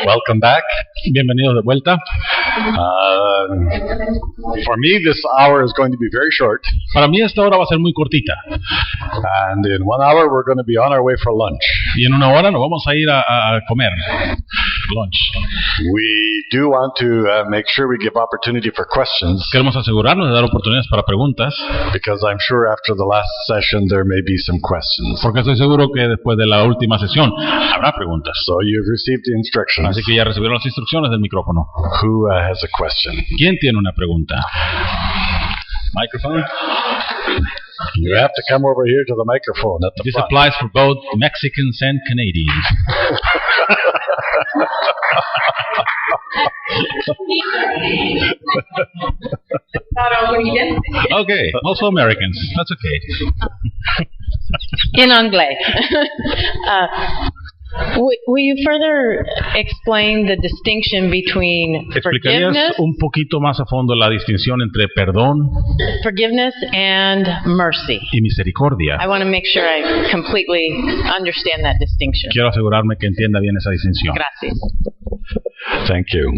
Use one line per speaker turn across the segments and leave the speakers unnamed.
Welcome back.
Bienvenidos de vuelta.
For me, this hour is going to be very short.
Para mí esta hora va a ser muy cortita.
And in 1 hour, we're going to be on our way for lunch.
Y en 1 hora nos vamos a ir a comer. Lunch.
We do want to make sure we give opportunity for questions.
Queremos asegurarnos de dar oportunidades para preguntas.
Because I'm sure after the last session, there may be some questions.
Porque estoy seguro que después de la última sesión habrá preguntas.
So you've received the instructions.
Así que ya recibieron las instrucciones del micrófono.
Who has a question?
¿Quién tiene una pregunta? Microphone.
You have to come over here to the microphone at the
This
front.
applies for both Mexicans and Canadians. Okay, also Americans. That's okay.
En anglais. Will you further explain the distinction between
¿Explicarías un poquito más a fondo la distinción entre perdón
forgiveness and mercy?
y misericordia?
I want to make sure I completely understand that distinction.
Quiero asegurarme que entienda bien esa distinción.
Gracias.
Thank you.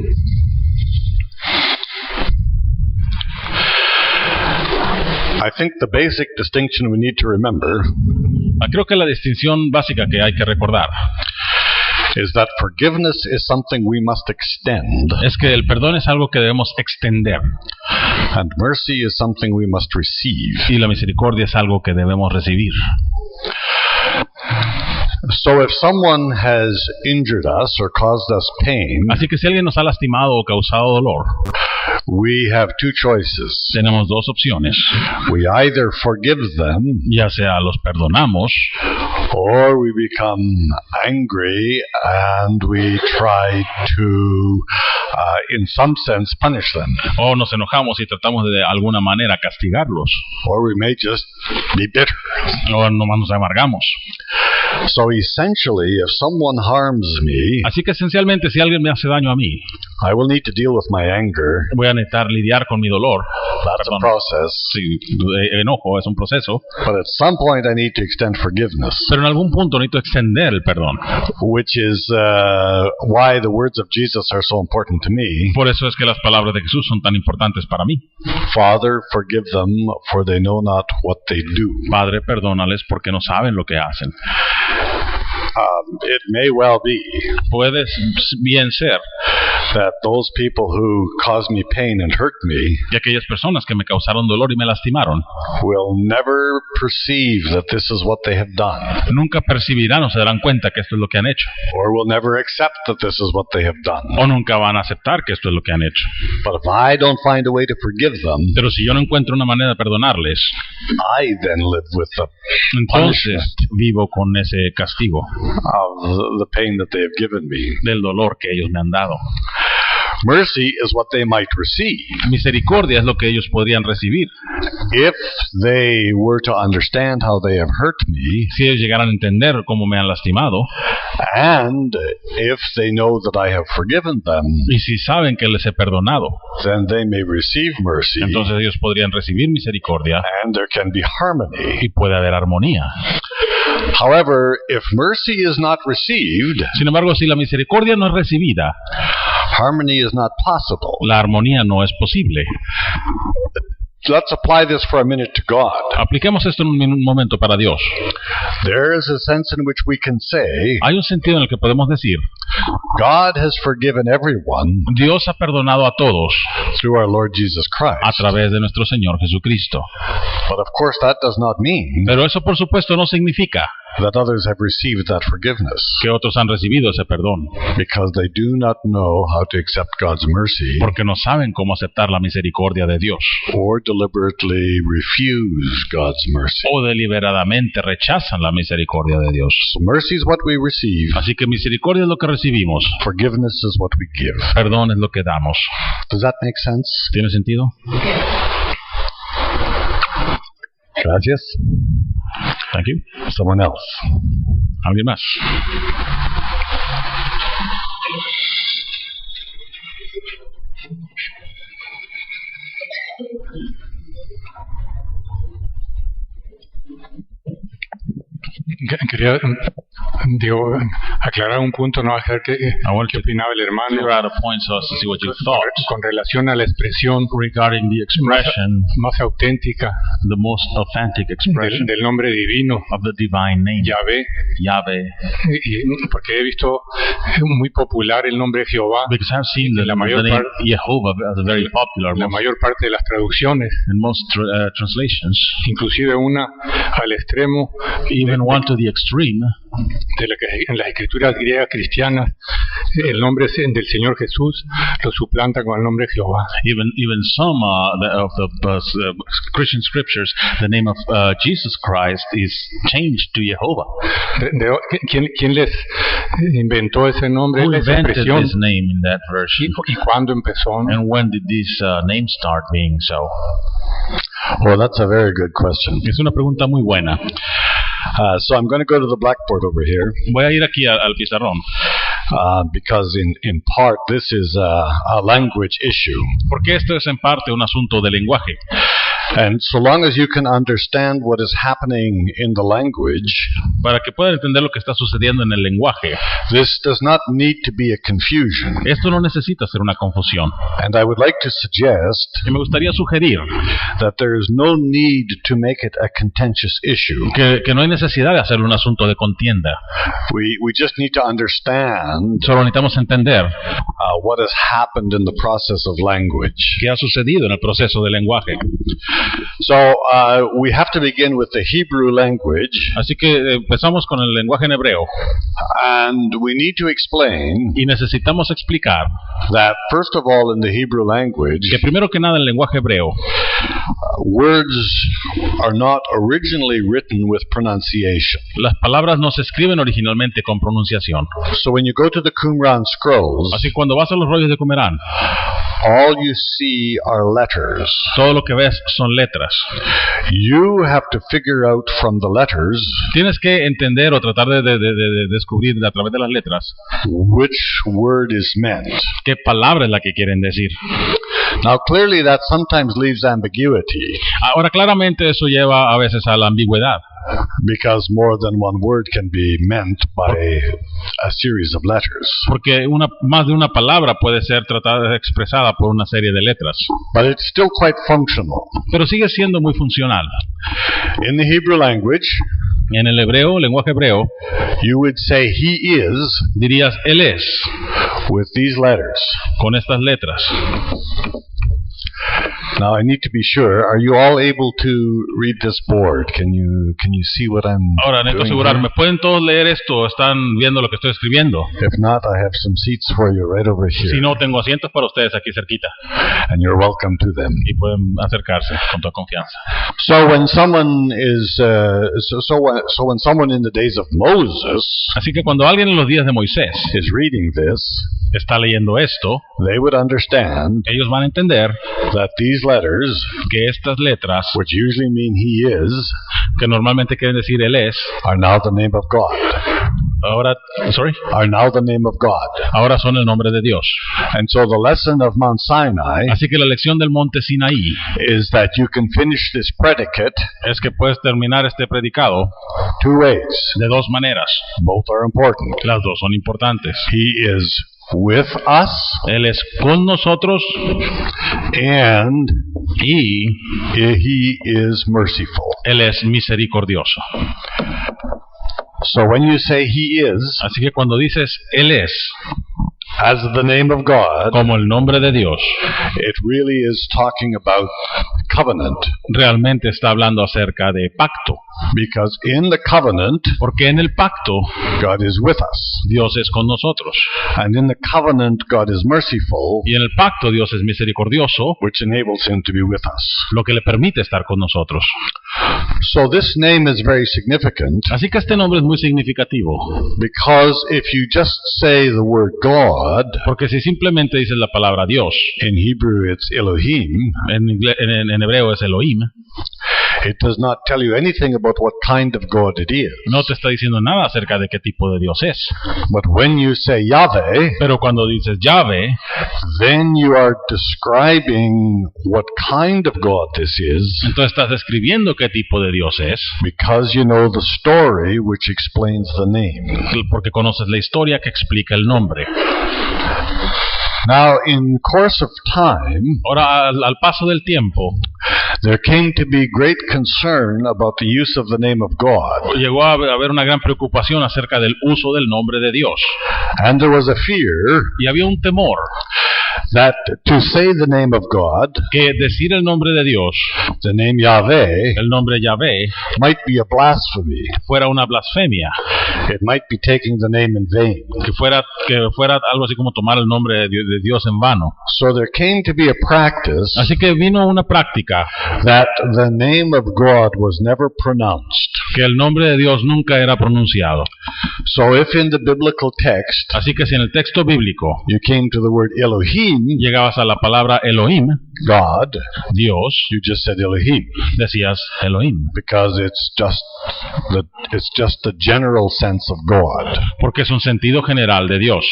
I think the basic distinction we need to remember
Creo que la distinción básica que hay que recordar
is that forgiveness is something we must extend,
es que el perdón es algo que debemos extender
and mercy is something we must receive.
y la misericordia es algo que debemos recibir.
So if someone has injured us or caused us pain,
Así que si alguien nos ha lastimado o causado dolor,
we have two choices.
tenemos dos opciones.
We either forgive them
Ya sea los perdonamos
or we become angry and we try to, in some sense, punish them.
o nos enojamos y tratamos de alguna manera castigarlos,
Or we may just be bitter.
o nomás nos amargamos.
So essentially, if someone harms me,
Así que esencialmente si alguien me hace daño a mí,
I will need to deal with my anger.
voy a necesitar lidiar con mi dolor.
That's a
Perdón.
process.
Sí, enojo es un proceso,
But at some point, I need to extend forgiveness,
pero en algún punto necesito extender el perdón.
which is why the words of Jesus are so important to me.
Por eso es que las palabras de Jesús son tan importantes para mí.
Father, forgive them, for they know not what they do.
Padre, perdónales porque no saben lo que hacen.
It may well be
Puede bien ser
that those people who cause me pain and hurt me
que aquellas personas que me causaron dolor y me lastimaron
will never perceive that this is what they have done,
nunca percibirán o se darán cuenta que esto es lo que han hecho,
or will never accept that this is what they have done.
o nunca van a aceptar que esto es lo que han hecho.
But if I don't find a way to forgive them,
Pero si yo no encuentro una manera de perdonarles,
I then live with the
entonces vivo con ese castigo
of the pain that they have given me.
del dolor que ellos me han dado.
Mercy is what they might receive
Misericordia es lo que ellos podrían recibir
if they were to understand how they have hurt me,
si ellos llegaran a entender cómo me han lastimado
and if they know that I have forgiven them,
y si saben que les he perdonado,
then they may receive mercy,
entonces ellos podrían recibir misericordia
and there can be harmony.
y puede haber armonía.
However, if mercy is not received,
Sin embargo, si la misericordia no es recibida,
harmony is not possible.
la armonía no es posible.
Let's apply this for a minute to God.
Apliquemos esto en un momento para Dios.
There is a sense in which we can say,
Hay un sentido en el que podemos decir,
God has forgiven everyone
Dios ha perdonado a todos
through our Lord Jesus
a
Christ.
través de nuestro Señor Jesucristo.
But of course that does not mean
Pero eso por supuesto no significa
that others have received that forgiveness,
que otros han recibido ese perdón,
because they do not know how to accept God's mercy
porque no saben cómo aceptar la misericordia de Dios
or deliberately refuse God's mercy.
o deliberadamente rechazan la misericordia de Dios.
So mercy is what we receive,
Así que misericordia es lo que recibimos,
forgiveness is what we give.
perdón es lo que damos.
Does that make sense?
¿Tiene sentido?
Gracias.
Thank you.
Someone else.
¿Alguien más?
Quería Digo, aclarar un punto, no hacer que
want
qué
to
opinaba el hermano
clear out a point so as to see what you thought
con relación a la expresión
regarding the expression,
más auténtica
the most authentic expression
del nombre divino,
of the divine name,
Yahvé,
Yahweh.
porque he visto muy popular el nombre Jehová
Because I've seen the
la mayor
name
parte-
Jehovah as very popular
la mayor parte de las traducciones,
in most translations,
inclusive una al extremo
even one to the extreme,
de la que en las escrituras griegas cristianas el nombre del Señor Jesús lo suplanta con el nombre Jehová.
even some of the Christian scriptures, the name of Jesus Christ is changed to Jehovah.
¿Quién les inventó ese nombre,
Who
esa
invented
expresión?
this name in that version?
¿Y cuándo empezó?
And when did this name start being so?
Well, that's a very good question.
Es una pregunta muy buena.
So I'm going to go to the blackboard over here
Voy a ir aquí al pizarrón,
because in part this is a language issue.
porque esto es en parte un asunto de lenguaje.
And so long as you can understand what is happening in the language,
Para que puedan entender lo que está sucediendo en el lenguaje,
this does not need to be a confusion.
esto no necesita ser una confusión.
And I would like to suggest
Y me gustaría sugerir
that there is no need to make it a contentious issue.
que no hay necesidad de hacerlo un asunto de contienda.
We just need to understand
Solo necesitamos entender
what has happened in the process of language.
qué ha sucedido en el proceso del lenguaje.
So we have to begin with the Hebrew language,
Así que empezamos con el lenguaje en hebreo
and we need to explain
y necesitamos explicar
that first of all in the Hebrew language,
que primero que nada en el lenguaje hebreo
words are not originally written with pronunciation.
las palabras no se escriben originalmente con pronunciación.
So when you go to the Qumran scrolls,
Así que cuando vas a los rollos de Qumran,
all you see are letters.
todo lo que ves son letras.
You have to figure out from the letters
Tienes que entender o tratar de descubrir a través de las letras
which word is meant.
qué palabra es la que quieren decir.
Now clearly that sometimes leaves ambiguity,
Ahora claramente eso lleva a veces a la ambigüedad,
because more than one word can be meant by a series of letters.
porque más de una palabra puede ser tratada expresada por una serie de letras,
But it's still quite functional.
pero sigue siendo muy funcional.
In the Hebrew language,
En el hebreo, lenguaje hebreo,
you would say he is
dirías él es
with these letters.
con estas letras.
Now I need to be sure, are you all able to read this board? Can you see what I'm
Ahora necesito
doing
asegurarme,
here?
¿pueden todos leer esto o están viendo lo que estoy escribiendo?
If not, I have some seats for you right over here,
Si no, tengo asientos para ustedes aquí cerquita
and you're welcome to them.
y pueden acercarse con toda confianza.
So when someone is so when someone in the days of Moses
Así que cuando alguien en los días de Moisés
is reading this,
está leyendo esto,
they would understand
ellos van a entender
that these letters,
que estas letras,
which usually mean he is,
que normalmente quieren decir él es,
are now the name of God.
ahora ahora son el nombre de Dios.
And so the lesson of Mount Sinai
Así que la lección del monte Sinaí
is that you can finish this predicate
es que puedes terminar este predicado
two ways.
de dos maneras.
Both are important.
Las dos son importantes.
He is with us,
Él es con nosotros
and
y
he is merciful.
Él es misericordioso.
So when you say he is,
Así que cuando dices Él es
as the name of God,
como el nombre de Dios,
it really is talking about covenant.
realmente está hablando acerca de pacto.
Because in the covenant,
Porque en el pacto
God is with us.
Dios es con nosotros.
And in the covenant, God is merciful,
Y en el pacto Dios es misericordioso,
which enables him to be with us.
lo que le permite estar con nosotros.
So this name is very significant,
Así que este nombre es muy significativo.
because if you just say the word God,
Porque si simplemente dices la palabra Dios,
in Hebrew it's Elohim,
en hebreo es Elohim,
It does not tell you anything about what kind of God it is.
No te está diciendo nada acerca de qué tipo de Dios es.
But when you say Yahweh,
Pero cuando dices Yahvé,
then you are describing what kind of God this is,
entonces estás describiendo qué tipo de Dios es,
because you know the story which explains the name.
porque conoces la historia que explica el nombre.
Now, in course of time,
Ahora, al paso del tiempo,
there came to be great concern about the use of the name of God,
llegó a haber una gran preocupación acerca del uso del nombre de Dios.
and there was a fear
Y había un temor
that to say the name of God,
que decir el nombre de Dios,
the name Yahweh,
el nombre Yahvé,
might be a blasphemy.
fuera una blasfemia,
It might be taking the name in vain.
que fuera algo así como tomar el nombre de Dios en vano.
So there came to be a practice
Así que vino una práctica
that the name of God was never pronounced.
que el nombre de Dios nunca era pronunciado.
So if in the biblical text
Así que si en el texto bíblico
you came to the word Elohim,
llegabas a la palabra Elohim,
God,
Dios,
you just said Elohim,
decías Elohim,
because it's just the general sense of God.
porque es un sentido general de Dios.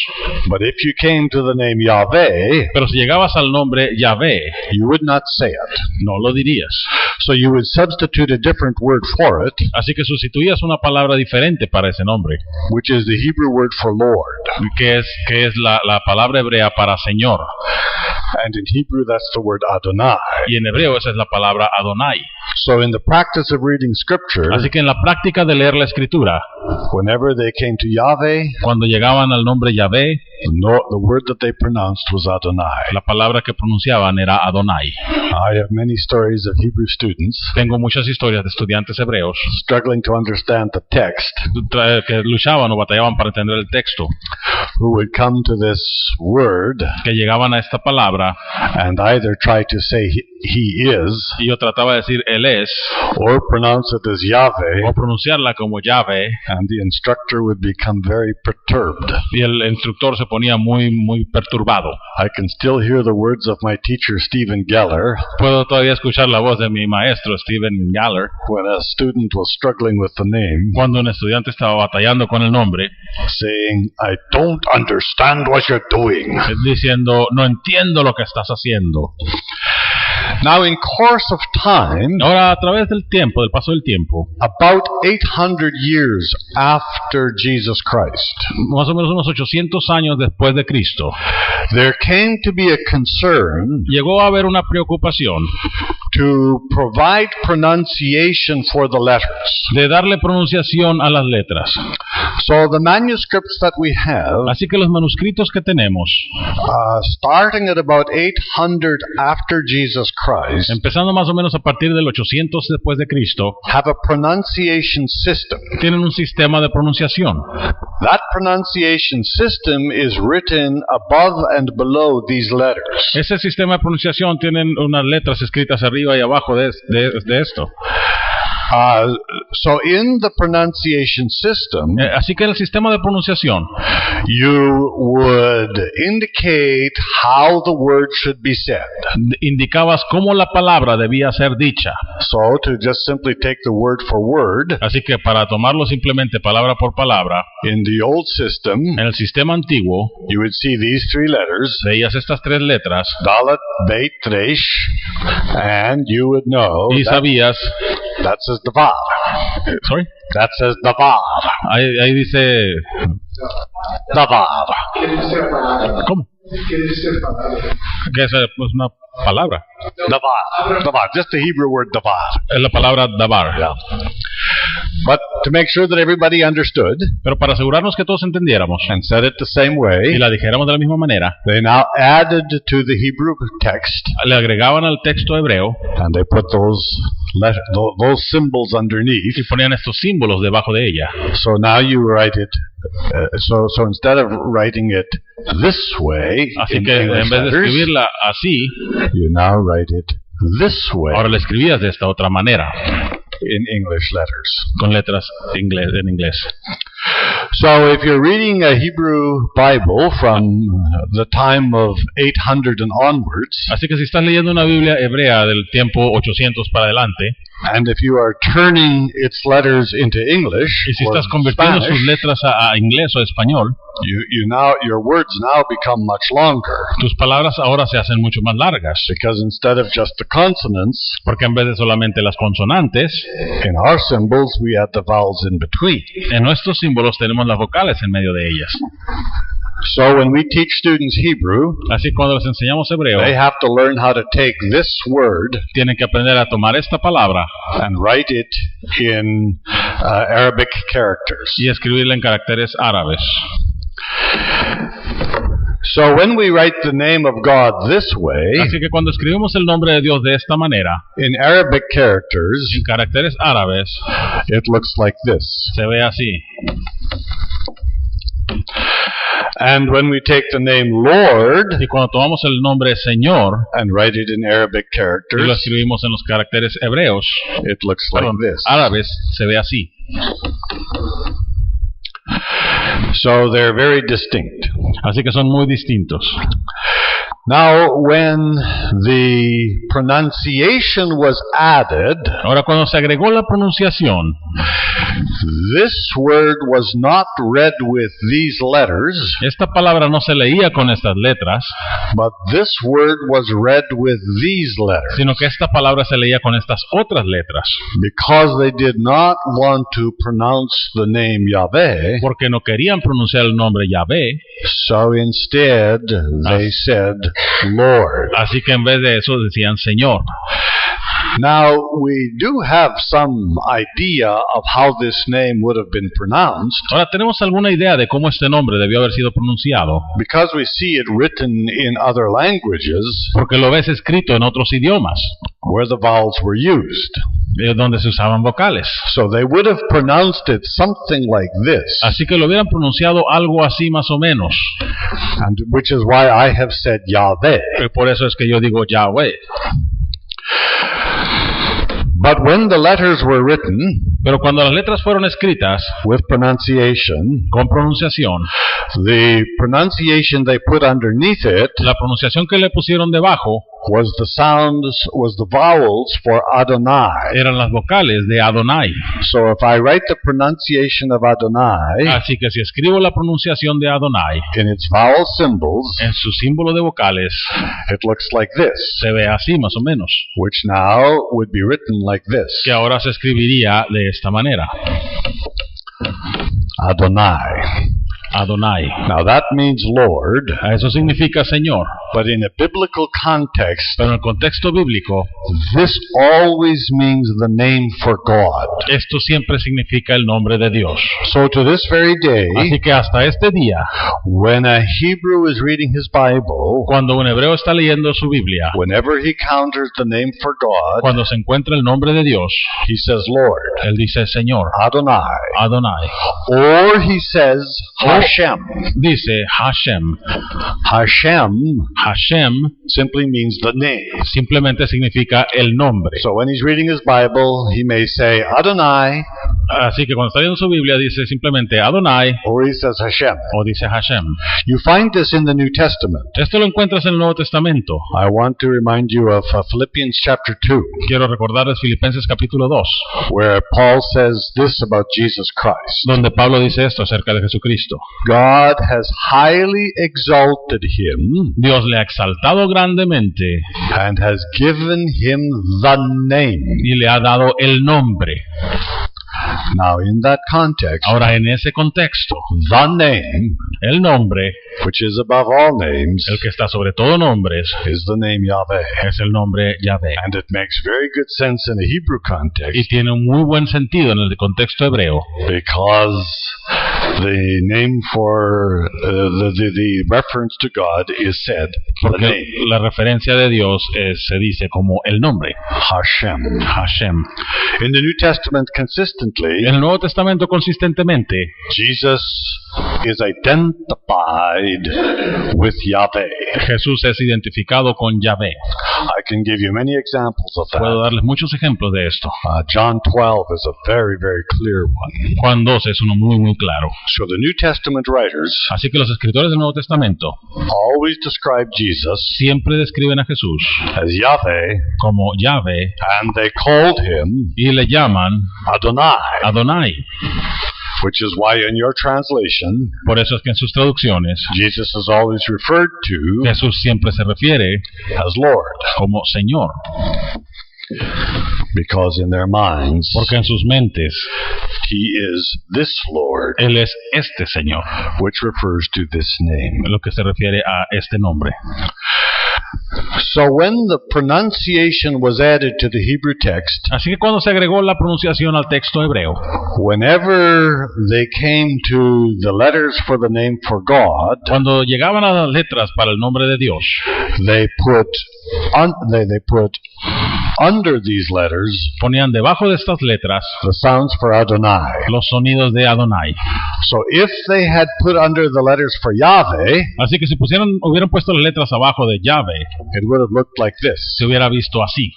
But if you came to the name Yahweh,
Pero si llegabas al nombre Yahvé,
you would not say it.
no lo dirías.
So you would substitute a different word for it,
Así que sustituías una palabra diferente para ese nombre,
which is the Hebrew word for Lord.
que es la palabra hebrea para Señor.
And in Hebrew, that's the word Adonai.
Y en hebreo esa es la palabra Adonai.
So in the practice of reading Scripture,
Así que en la práctica de leer la Escritura,
whenever they came to Yahweh,
cuando llegaban al nombre Yahvé,
the word that they pronounced was Adonai.
la palabra que pronunciaban era Adonai.
I have many stories of Hebrew students
Tengo muchas historias de estudiantes hebreos
struggling to understand the text
que luchaban o batallaban para entender el texto,
who would come to this word
que llegaban a esta palabra
and either try to say he is
y yo trataba de decir Él es,
or pronounce it as Yahweh,
o pronunciarla como Yahvé,
and the instructor would become very perturbed.
y el instructor se ponía muy perturbado.
I can still hear the words of my teacher Stephen Geller
Puedo todavía escuchar la voz de mi maestro Stephen Galler
when a student was struggling with the name,
cuando un estudiante estaba batallando con el nombre,
saying, I don't understand what you're doing.
diciendo, no entiendo lo que estás haciendo.
Now, in course of time,
Ahora, a través del tiempo, del paso del tiempo,
about 800 years after Jesus Christ,
más o menos unos 800 años después de Cristo,
there came to be a concern
llegó a haber una preocupación
to provide pronunciation for the letters.
de darle pronunciación a las letras.
So the manuscripts that we have,
Así que los manuscritos que tenemos,
starting at about 800 after Jesus Christ,
empezando más o menos a partir del 800 después de Cristo,
have a pronunciation system.
tienen un sistema de pronunciación.
That pronunciation system is written above and below these letters.
Ese sistema de pronunciación tiene unas letras escritas arriba y abajo de esto.
So in the pronunciation system,
Así que en el sistema de pronunciación,
you would indicate how the word should be said.
indicabas cómo la palabra debía ser dicha.
So to just simply take the word for word,
Así que para tomarlo simplemente palabra por palabra,
in the old system,
en el sistema antiguo,
you would see these three letters,
veías estas tres letras
Dalet, Beit, Resh, and you would know
y sabías,
that says Davar.
sorry,
That says Davar.
ahí dice,
Davar.
¿cómo? Que es una palabra.
Davar. Davar. Just the Hebrew word Davar.
Es la palabra davar.
Yeah. But to make sure that everybody understood
Pero para asegurarnos que todos entendiéramos
and said it the same
y
way,
la dijéramos de la misma manera,
they now added to the Hebrew text
le agregaban al texto hebreo
and they put those symbols underneath.
y ponían estos símbolos debajo de ella.
So now you write it. So instead of writing it this way
Así
in
que en
English
vez de
letters,
escribirla así,
you now write it this way
ahora la escribías de esta otra manera,
in English letters.
con letras en inglés.
So if you're reading a Hebrew Bible from the time of 800 and onwards,
Así que si estás leyendo una Biblia hebrea del tiempo 800 para adelante,
And if you are turning its letters into English
Y si
or
estás convirtiendo
Spanish,
sus letras a inglés o español,
your words now become much longer.
tus palabras ahora se hacen mucho más largas.
Because instead of just the consonants,
Porque en vez de solamente las consonantes,
in our symbols we add the vowels in between.
en nuestros símbolos tenemos las vocales en medio de ellas.
So when we teach students Hebrew,
Así que cuando les enseñamos hebreo,
they have to learn how to take this word
tienen que aprender a tomar esta palabra
and write it in Arabic characters.
y escribirla en caracteres árabes.
So when we write the name of God this way,
Así que cuando escribimos el nombre de Dios de esta manera,
in Arabic characters,
en caracteres árabes,
it looks like this.
se ve así.
And when we take the name Lord
Y cuando tomamos el nombre Señor
and write it in Arabic
y lo
characters,
escribimos en los caracteres hebreos,
it looks like this.
árabes, se ve así.
So they're very distinct.
Así que son muy distintos.
Now, when the pronunciation was added,
Ahora, cuando se agregó la pronunciación,
this word was not read with these letters,
esta palabra no se leía con estas letras,
but this word was read with these letters,
sino que esta palabra se leía con estas otras letras,
because they did not want to pronounce the name Yahweh,
porque no querían pronunciar el nombre Yahvé.
so instead they said Lord.
Así que en vez de eso decían Señor.
Now, we do have some idea of how this name would have been pronounced,
Ahora tenemos alguna idea de cómo este nombre debió haber sido pronunciado,
because we see it written in other languages
porque lo ves escrito en otros idiomas,
where the vowels were used.
donde se usaban vocales.
So they would have pronounced it something like this,
Así que lo hubieran pronunciado algo así más o menos.
and which is why I have said Yahweh.
Y por eso es que yo digo Yahweh.
But when the letters were written
Pero cuando las letras fueron escritas
with pronunciation,
con pronunciación,
the pronunciation they put underneath it
la pronunciación que le pusieron debajo
was the vowels for Adonai.
eran las vocales de Adonai.
So if I write the pronunciation of Adonai
Así que si escribo la pronunciación de Adonai
in its vowel symbols,
en su símbolo de vocales,
it looks like this,
se ve así más o menos,
which now would be written like this,
que ahora se escribiría de esta manera:
Adonai.
Adonai.
Now that means Lord,
Eso significa Señor,
but in a biblical context,
pero en el contexto bíblico,
this always means the name for God.
esto siempre significa el nombre de Dios.
So to this very day,
Así que hasta este día,
when a Hebrew is reading his Bible,
cuando un hebreo está leyendo su Biblia,
whenever he encounters the name for God,
cuando se encuentra el nombre de Dios,
he says Lord,
él dice Señor,
Adonai,
Adonai.
or he says Hashem.
Dice Hashem.
Hashem
Hashem
simply means the name.
simplemente significa el nombre.
So when he's reading his Bible, he may say Adonai,
Así que cuando está leyendo su Biblia dice simplemente Adonai
or he says Hashem.
o dice Hashem.
You find this in the New Testament.
Esto lo encuentras en el Nuevo Testamento.
I want to remind you of Philippians chapter 2,
Quiero recordarles Filipenses capítulo 2,
where Paul says this about Jesus Christ.
donde Pablo dice esto acerca de Jesucristo.
God has highly exalted him
Dios le ha exaltado grandemente
and has given him the name.
y le ha dado el nombre.
Now, in that context,
Ahora, en ese contexto,
the name,
el nombre,
which is above all names,
el que está sobre todo nombres,
is the name Yahweh.
es el nombre Yahvé.
And it makes very good sense in a Hebrew
Y
context,
tiene un muy buen sentido en el contexto hebreo,
because the name for the reference to God is said the
porque
name
la referencia de Dios se dice como el nombre,
Hashem.
Hashem.
In the New Testament, consistently,
En el Nuevo Testamento, consistentemente,
Jesus is identified with Yahweh.
Jesús es identificado con Yahvé.
I can give you many examples of
Puedo
that.
darles muchos ejemplos de esto.
John 12 is a very, very clear one.
Juan 12 es uno muy, muy claro.
So the New Testament writers
Así que los escritores del Nuevo Testamento
always describe Jesus
siempre describen a Jesús
as Yahweh,
como Yahvé
and they called him
y le llaman
Adonai,
Adonai.
which is why in your translation,
Por eso es que en sus traducciones
Jesus is always referred to
Jesús siempre se refiere
as Lord,
como Señor,
because in their minds,
porque en sus mentes
he is this Lord,
Él es este Señor,
which refers to this name.
lo que se refiere a este nombre.
So when the pronunciation was added to the Hebrew text,
Así que cuando se agregó la pronunciación al texto hebreo,
whenever they came to the letters for the name for God,
cuando llegaban a las letras para el nombre de Dios,
they put under these letters
ponían debajo de estas letras
the sounds for Adonai.
los sonidos de Adonai.
So if they had put under the letters for Yahweh,
Así que si hubieran puesto las letras abajo de Yahvé,
it would have looked like this,
se hubiera visto así,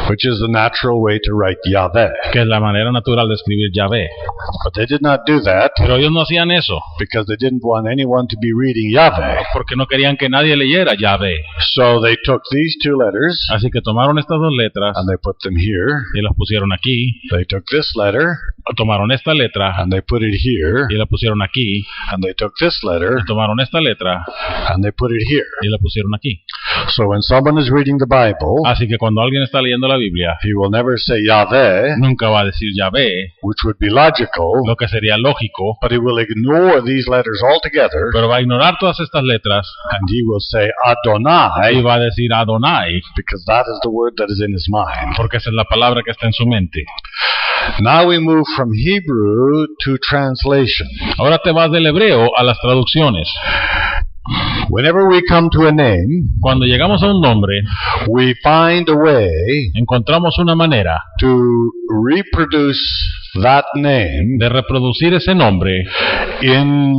which is the natural way to write Yahweh.
que es la manera natural de escribir Yahvé.
But they did not do that
Pero ellos no hacían eso,
because they didn't want anyone to be reading Yahweh.
porque no querían que nadie leyera Yahvé.
So they took these two letters
Así que tomaron estas dos letras
and they put them here.
y las pusieron aquí,
They took this letter
tomaron esta letra
and they put it here.
y la pusieron aquí,
And they took this letter
y tomaron esta letra
and they put it here.
y la pusieron aquí.
So when someone is reading the Bible,
Así que cuando alguien está leyendo la Biblia,
he will never say Yahweh,
nunca va a decir Yahvé,
which would be logical,
lo que sería lógico,
but he will ignore these letters altogether
pero va a ignorar todas estas letras
and he will say
y
Adonai
va a decir Adonai,
because that is the word that is in his mind.
porque esa es la palabra que está en su mente.
Now we move from Hebrew to translation.
Ahora te vas del hebreo a las traducciones.
Whenever we come to a name,
Cuando llegamos a un nombre,
we find a way
encontramos una manera
to reproduce that name
de reproducir ese nombre
in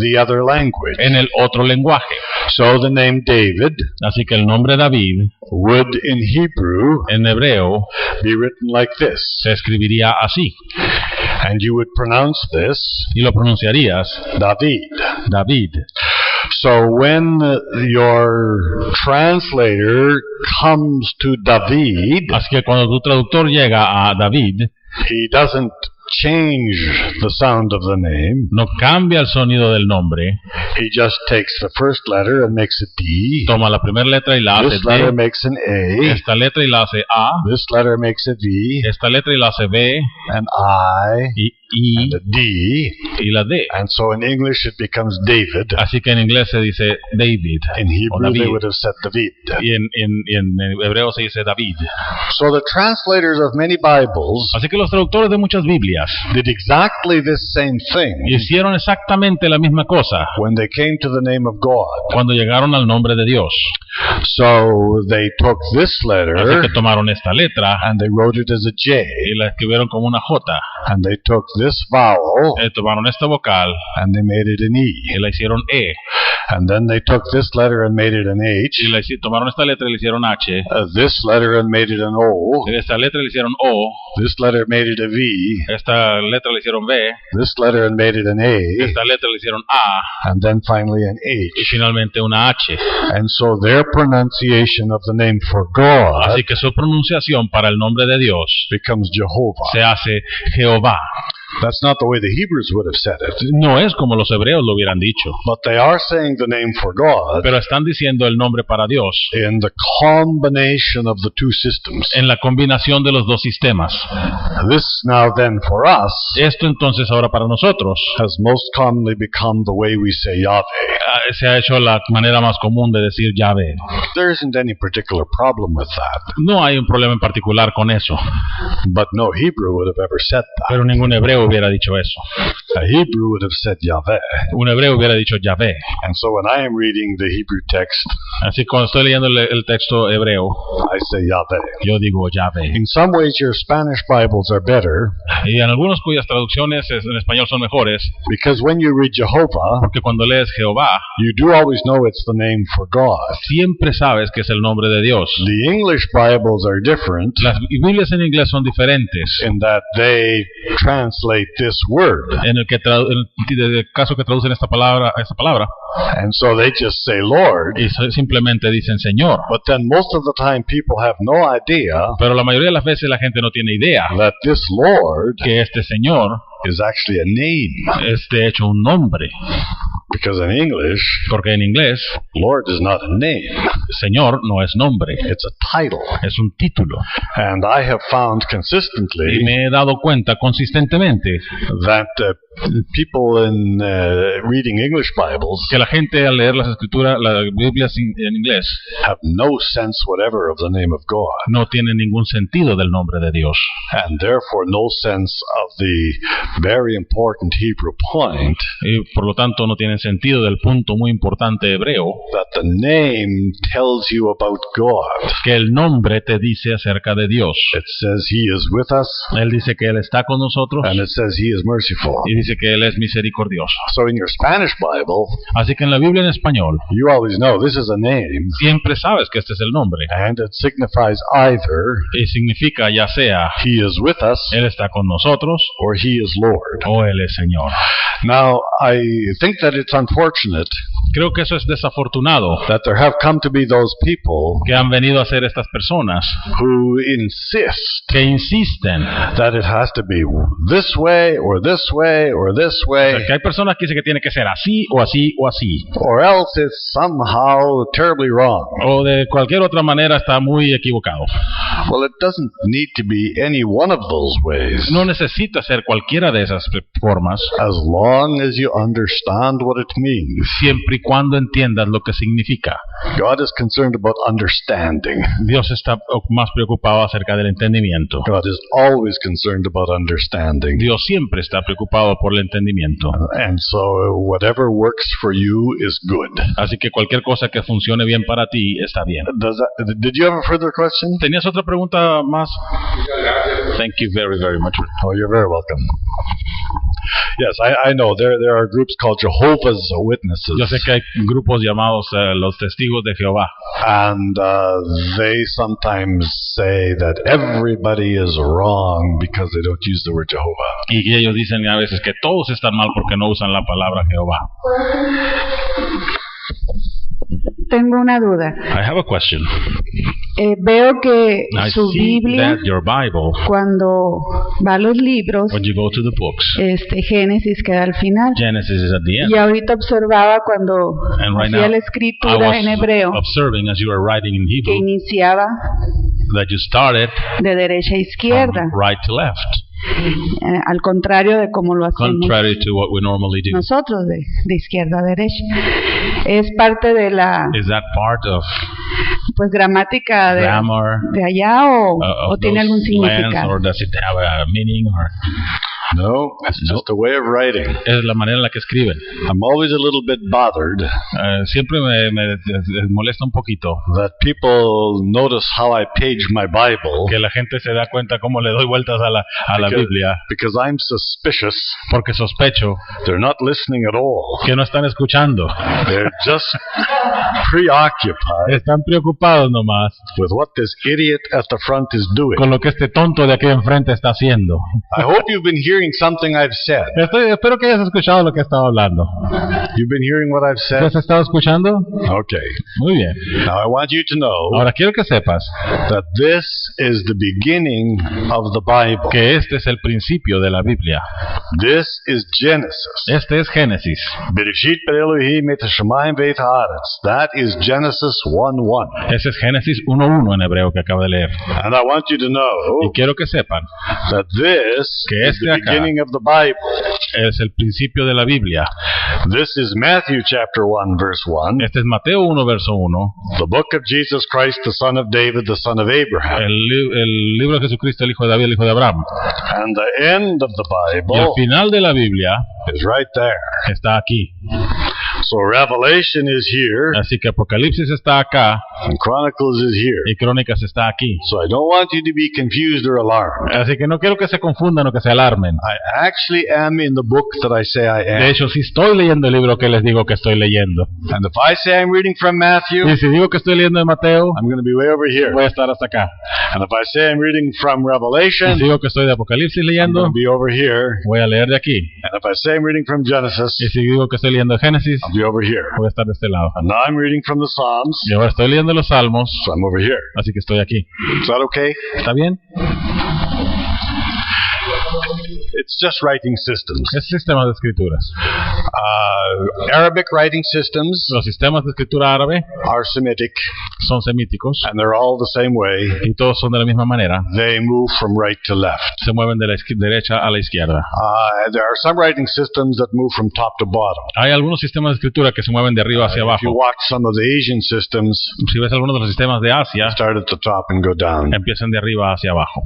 the other language.
en el otro lenguaje.
So the name David
Así que el nombre David
would in Hebrew
en hebreo
be written like this,
se escribiría así
and you would pronounce this
y lo pronunciarías
David.
David.
So when your translator comes to David,
Así que cuando tu traductor llega a David,
he doesn't change the sound of the name.
no cambia el sonido del nombre,
He just takes the first letter and makes it D.
toma la primera letra y la hace
This letter
D,
makes an A.
esta letra y la hace A,
This letter makes a V,
esta letra y la hace B,
an I,
y
and a D.
y la D.
And so in English it becomes David.
Así que en inglés se dice David,
In Hebrew
David.
they would have said David.
y en hebreo se dice David.
So the translators of many Bibles
Así que los traductores de muchas Biblias
did exactly this same thing
hicieron exactamente la misma cosa
when they came to the name of God.
cuando llegaron al nombre de Dios.
So they took this
Así
letter
que tomaron esta letra
and they wrote it as a J.
y la escribieron como una J,
And they took this vowel
tomaron esta vocal
and they made it an E.
y la hicieron E,
And then they took this letter and made it an H.
y tomaron esta letra y le hicieron H,
This letter and made it an O.
esta letra le hicieron O,
This letter made it a V.
esta letra le hicieron B,
This letter and made it an A.
esta letra le hicieron A
And then finally an
y
H.
finalmente una H.
And so their pronunciation of the name for God
Así que su pronunciación para el nombre de Dios
becomes Jehovah.
se hace Jehová.
That's not the way the Hebrews would have said it.
No es como los hebreos lo hubieran dicho,
But they are saying the name for God
pero están diciendo el nombre para Dios
in the combination of the two systems.
en la combinación de los dos sistemas.
This now then for us
Esto entonces ahora para nosotros
has most commonly become the way we say Yahweh.
se ha hecho la manera más común de decir Yahvé.
There isn't any particular problem with that.
No hay un problema en particular con eso,
But no Hebrew would have ever said that.
pero ningún hebreo hubiera dicho eso.
A Hebrew would have said Yahweh.
Un hebreo hubiera dicho Yahvé.
And so when I am reading the Hebrew text,
Así que cuando estoy leyendo el texto hebreo,
I say Yahweh.
yo digo Yahvé.
In some ways your Spanish Bibles are better
Y en algunos cuyas traducciones en español son mejores,
because when you read Jehovah,
porque cuando lees Jehová,
you do always know it's the name for God.
siempre sabes que es el nombre de Dios.
The English Bibles are different
Las Biblias en inglés son diferentes,
in that they translate translate this word.
en el caso que traducen esta palabra,
And so they just say Lord.
y simplemente dicen Señor.
But then most of the time people have no idea
Pero la mayoría de las veces la gente no tiene idea
that this Lord
que este Señor
is actually a name.
es de hecho un nombre,
Because in English,
porque en inglés
Lord is not a name.
Señor no es nombre,
It's a title.
es un título.
And I have found
Y
consistently
me he dado cuenta consistentemente
that people in reading English Bibles
que la gente al leer las escrituras, las Biblias en inglés,
have no sense whatever of the name of God,
no tiene ningún sentido del nombre de Dios.
and therefore no sense of the very important Hebrew point
Y por lo tanto no tienen sentido del punto muy importante hebreo,
that the name tells you about God.
que el nombre te dice acerca de Dios.
It says He is with us,
Él dice que Él está con nosotros
and it says He is merciful.
y dice que Él es misericordioso.
So in your Spanish Bible,
Así que en la Biblia en español
you always know this is a name,
siempre sabes que este es el nombre
and it signifies either
y significa ya sea
He is with us
Él está con nosotros
or He is Lord.
o Él es Señor.
Now, I think that it's unfortunate
Creo que eso es desafortunado,
that there have come to be those people
que han venido a ser estas personas
who insist
que insisten.
that it has to be this way or this way or this
O
way,
sea, que hay personas que dicen que tiene que ser así o así o así,
or else it's somehow terribly wrong.
o de cualquier otra manera está muy equivocado.
Well, it doesn't need to be any one of those ways,
No necesita ser cualquiera de esas formas,
as long as you understand what it means.
siempre y cuando entiendas lo que significa.
God is concerned about understanding.
Dios está más preocupado acerca del entendimiento.
God is always concerned about understanding.
Dios siempre está preocupado por el entendimiento.
And so whatever works for you is good.
Así que cualquier cosa que funcione bien para ti está bien.
Did you have a further question?
¿Tenías otra pregunta más? Thank you very, very much.
Oh, you're very welcome. Yes, I know there are groups called Jehovah's Witnesses,
Yo sé que hay grupos llamados los testigos de Jehová.
and they sometimes say that everybody is wrong because they don't use the word Jehovah.
Y ellos dicen a veces que todos están mal porque no usan la palabra Jehová.
Tengo una duda.
I have a question.
Veo que
I
su
see
Biblia,
that your Bible,
cuando va a los libros,
when you go to the books,
Génesis queda al final.
Genesis is at the end.
Y ahorita observaba cuando
And right
hacía
now,
la
I
escritura en hebreo,
was observing as you were writing in
que
Hebrew
iniciaba
that you started
de derecha a izquierda,
from right to left,
al contrario de como lo hacemos
contrary to what we normally do.
nosotros, de izquierda a derecha. Es parte de la
Is that part of
gramática
grammar
de allá o
of
tiene algún
those lands,
significado.
or does it have a meaning, or
No, it's just a way of writing.
es la manera en la que escriben?
I'm always a little bit bothered
Siempre me molesta un poquito
that people notice how I page my Bible
que la gente se da cuenta cómo le doy vueltas a la
Because-
Biblia,
because I'm suspicious
porque sospecho
they're not listening at all.
que no están escuchando,
They're just preoccupied
están preocupados nomás
with what this idiot at the front is doing.
con lo que este tonto de aquí enfrente está haciendo.
I hope you've been hearing something I've said.
Espero que hayas escuchado lo que he estado hablando.
You've been hearing what I've
¿Lo
said?
has estado escuchando?
Okay.
Muy bien.
Now I want you to know
Ahora quiero que sepas
that this is the beginning of the Bible.
que este es el principio de la Biblia.
This is Genesis.
Este es Génesis.
Bereshit ber Elohim et hashamayim veit haaretz. That is Genesis 1:1.
Ese es Génesis 1:1 en hebreo que acabo de leer.
And I want you to
Y
know
quiero que sepan
that this
que
is
este
the
acá
beginning of the Bible.
es el principio de la Biblia.
This is Matthew chapter 1 verse 1.
Este es Mateo 1, verso 1.
The book of Jesus Christ, the son of David, the son of Abraham.
El libro de Jesucristo, el hijo de David, el hijo de Abraham.
And the end of the
Y el
Bible
final de la Biblia
is right there.
está aquí.
So Revelation is here,
Así que Apocalipsis está acá
And Chronicles is here.
y Crónicas está aquí.
So I don't want you to be confused or alarmed.
Así que no quiero que se confundan o que se alarmen.
I actually am in the book that I say I
De
am.
hecho, si estoy leyendo el libro que les digo que estoy leyendo.
And if I say I'm reading from Matthew,
Y si digo que estoy leyendo de Mateo,
I'm going to be way over here.
voy a estar hasta acá.
And if I say I'm reading from
Y
Revelation,
si digo que estoy de Apocalipsis
I'm
leyendo,
going to be over here.
voy a leer de aquí.
And if I say I'm reading from Genesis,
Y si digo que estoy leyendo de Génesis,
I'll be over here.
voy a estar de este lado.
And now I'm reading from the Psalms,
Y ahora estoy leyendo los Salmos,
so I'm over here.
así que estoy aquí.
Is that okay?
¿Está bien?
It's just writing systems.
Es sistemas de escrituras.
Arabic writing systems
Los sistemas de escritura árabe
are Semitic,
son semíticos
and they're all the same way.
y todos son de la misma manera.
They move from right to left.
Se mueven de la derecha a la izquierda.
There are some writing systems that move from top to bottom.
Hay algunos sistemas de escritura que se mueven de arriba hacia
If you
abajo.
watch some of the Asian systems,
Si ves algunos de los sistemas de Asia,
start at the top and go down.
empiezan de arriba hacia abajo.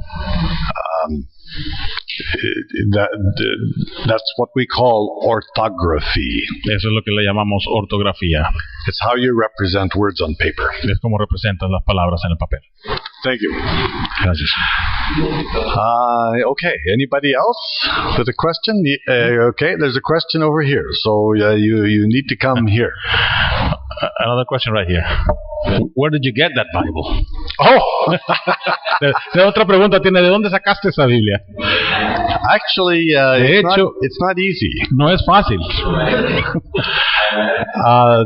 That's what we call orthography.
Eso es lo que le llamamos ortografía.
It's how you represent words on paper.
Es como representas las palabras en el papel.
Thank you.
Gracias.
Okay, anybody else with a question? Okay, there's a question over here. So you need to come here.
Another question right here. Where did you get that Bible?
Oh!
Otra pregunta tiene, ¿de dónde sacaste esa Biblia?
Actually,
De hecho,
it's not easy.
no es fácil.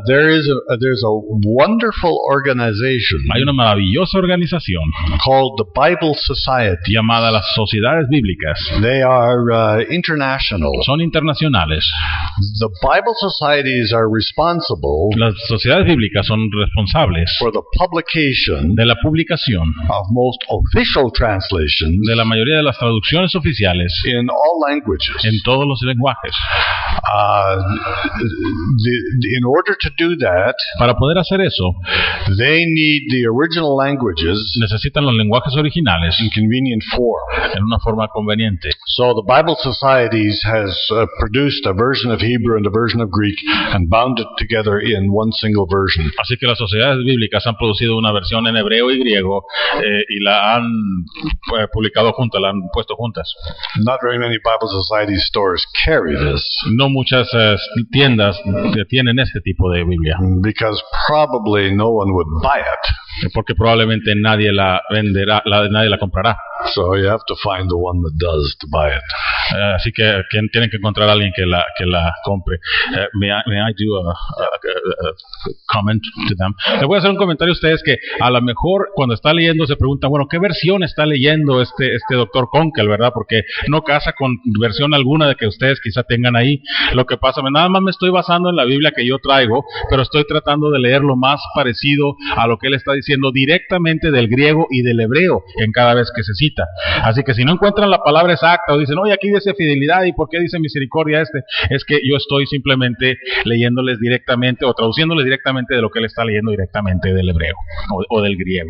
There's a wonderful organization
Hay una maravillosa organización
called the Bible Society.
llamada las Sociedades Bíblicas.
They are international.
Son internacionales.
The Bible societies are responsible
Las sociedades bíblicas son responsables
for the publication
de la publicación
of most official translations
de la mayoría de las traducciones oficiales
in all languages.
en todos los lenguajes.
In order to do that,
Para poder hacer eso,
they need the original languages
necesitan los lenguajes originales
in convenient form.
en una forma conveniente.
So the Bible Societies has produced a version of Hebrew and a version of Greek and bound it together in one single version.
Así que las sociedades bíblicas han producido una versión en hebreo y griego y la han publicado juntas, la han puesto juntas.
Not very many Bible Society stores carry this
No muchas tiendas tienen este tipo de Biblia,
because probably no one would buy it.
porque probablemente nadie la venderá, nadie la comprará.
So you have to find the one that does to buy it.
Así que tienen que encontrar a alguien que la compre. May I do a comment to them? Les voy a hacer un comentario a ustedes que a lo mejor cuando está leyendo se preguntan, bueno, ¿qué versión está leyendo este doctor Conkel, verdad? Porque no casa con versión alguna de que ustedes quizá tengan ahí. Lo que pasa, nada más me estoy basando en la Biblia que yo traigo, pero estoy tratando de leer lo más parecido a lo que él está diciendo directamente del griego y del hebreo en cada vez que se cita. Así que si no encuentran la palabra exacta o dicen, oye, aquí dice fidelidad y por qué dice misericordia es que yo estoy simplemente leyéndoles directamente o traduciéndoles directamente de lo que él está leyendo directamente del hebreo o del griego.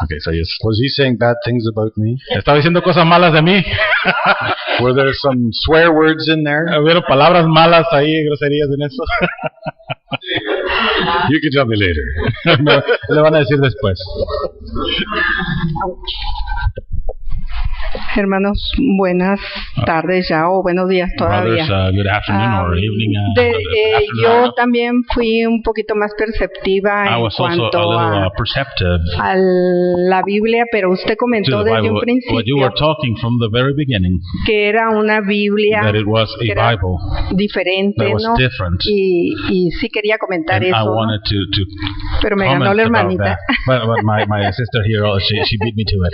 Okay, so yes.
Was he saying bad things about me?
¿Estaba diciendo cosas malas de mí?
Were there some swear words in there?
¿Hubieron palabras malas ahí, groserías en eso?
You can tell me later.
Le van a decir después.
Hermanos, buenas tardes ya o buenos días todavía.
Brothers, good afternoon or evening.
Yo también fui un poquito más perceptiva
I
en
was also
cuanto
a little
a
perceptive
la Biblia, pero usted
to
comentó
the
desde
Bible.
un
What you
principio
were talking from the very beginning,
que era una Biblia
that it was
que
a
era
Bible
diferente,
that was
¿no?
different.
Y sí quería comentar
And
eso,
I
¿no?
wanted to
Pero me ganó
comment
la
about
hermanita.
that. But my sister here, she beat me to it.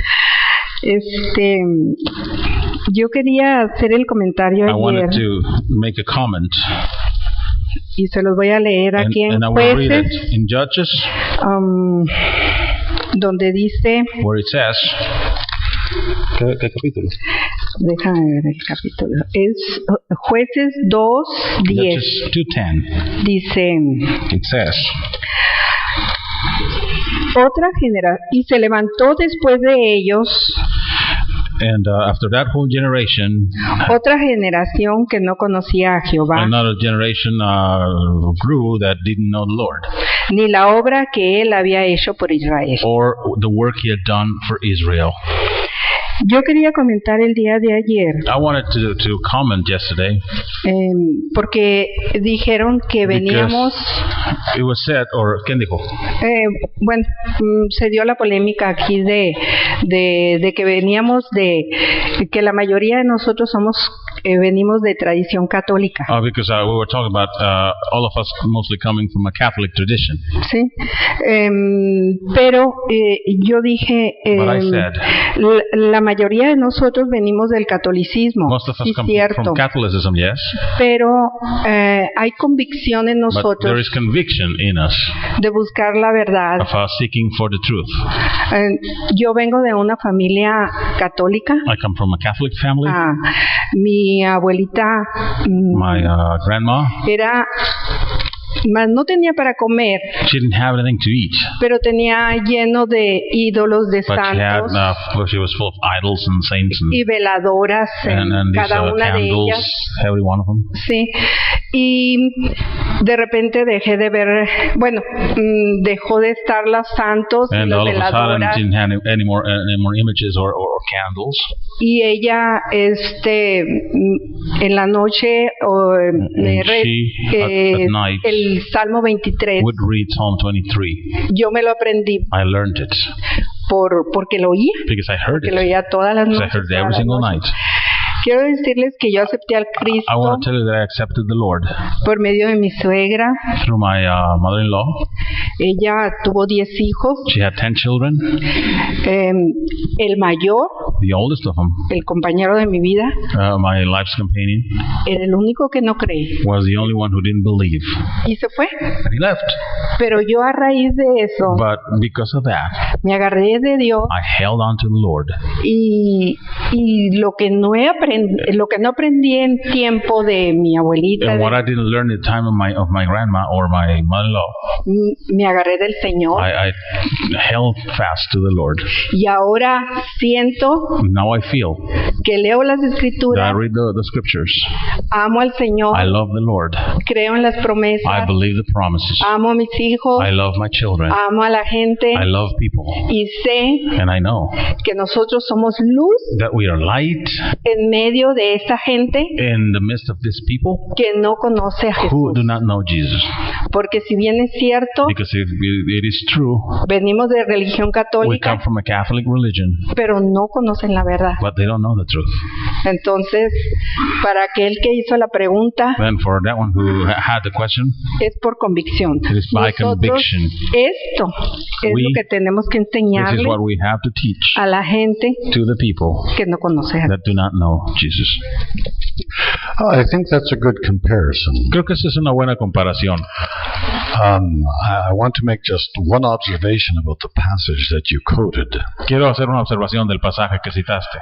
Yo quería hacer el comentario
I wanted
ayer
to make a comment,
y se los voy a leer aquí
and
en
I will read
Jueces,
it in Judges,
donde dice,
where it says, ¿qué capítulo?
déjame ver el capítulo, es Jueces 2:10,
Judges 2:10.
dice,
It says,
otra generación, y se levantó después de ellos
and after that whole generation,
otra generación que no conocía a Jehová,
another generation grew that didn't know the Lord.
ni la obra que él había hecho por Israel.
or the work he had done for Israel.
Yo quería comentar el día de ayer,
I wanted to comment yesterday
porque dijeron que veníamos,
it was said, or ¿quién dijo?
bueno, se dio la polémica aquí de que veníamos que la mayoría de nosotros venimos de tradición católica.
Because we were talking about all of us mostly coming from a Catholic tradition.
Sí, pero yo dije,
But I said,
la mayoría de nosotros venimos del catolicismo,
most of us
sí,
come
cierto,
from Catholicism, yes,
pero hay convicción en
but there
nosotros
is conviction in us
de buscar la verdad.
of seeking for the truth.
Yo vengo de una familia católica.
I come from a Catholic family.
Mi abuelita
My grandma,
no tenía para comer,
she didn't have anything to eat,
pero tenía lleno de ídolos de
but
santos
she was full of idols and saints
y veladoras en
and these
cada una de
candles,
ellas.
every one of them.
Sí, y de repente dejé de ver, bueno, dejó de estar los santos y
And
las
all of a sudden,
veladoras,
didn't have any more images or candles.
y ella, en la noche,
At night,
el Salmo 23,
would read Psalm 23.
yo me lo aprendí
I learned it
porque lo oía,
because I heard
que
it.
lo oía todas las
Because I
noches.
heard it
todas
every
las
single
noches.
night.
Quiero decirles que yo acepté al
I
Cristo
want to tell you that I accepted the Lord
por medio de mi suegra.
through my mother-in-law.
Ella tuvo 10 hijos.
She had 10 children.
El mayor,
The oldest of them,
el compañero de mi vida,
my life's companion,
era el único que no creí.
was the only one who didn't believe.
Y se fue.
And he left.
Pero yo a raíz de eso
But because of that,
me agarré de Dios
I held on to the Lord.
y lo que no aprendí en tiempo de mi abuelita,
And what I didn't learn at the time of my grandma or my mother-in-law,
me agarré del Señor.
I held fast to the Lord.
Y ahora siento
Now I feel
que leo las
that I
escrituras,
read the scriptures.
amo al Señor,
I love the Lord.
creo en las
I
promesas,
believe the promises.
amo a mis hijos,
I love my children.
amo a la gente
I love people.
y sé
And I know
que nosotros somos luz
that we are light
en medio de esta gente
in the midst of these people
que no conoce a
who
Jesús.
do not know Jesus.
Porque si bien es cierto,
Because if it is true,
venimos de religión
we
católica,
come from a Catholic religion,
pero no conocen la verdad.
but they don't know the truth.
Entonces, para aquel que hizo la pregunta,
Then for that one who had the question,
es por convicción.
it is by conviction.
Esto es
We-
lo que tenemos que
This is
enseñarle
what we have to teach
a la gente
to the people
que no conoce a
that do not know Jesus.
I think that's a good comparison.
Creo que esa es una buena comparación.
I want to make just one observation about the passage that you quoted.
Quiero hacer una observación del pasaje que citaste.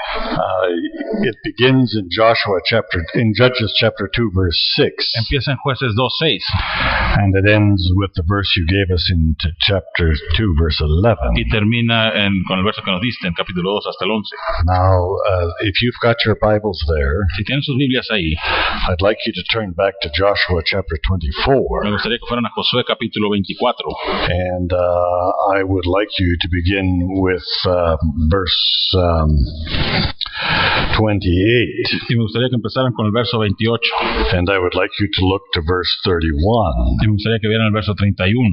It begins in Judges chapter 2, verse 6,
Empieza en Jueces 2:6
and it ends with the verse you gave us in chapter 2, verse 11.
y termina con el verso que nos diste en capítulo 2 hasta el 11.
Now, if you've got your Bibles there,
Si tienen sus Biblias ahí,
I'd like you to turn back to Joshua chapter
me
24,
gustaría que fueran a Josué capítulo 24
and I would like you to begin with verse 28,
y me gustaría que empezaran con el verso 28
and I would like you to look to verse 31.
y me gustaría que vieran el verso 31.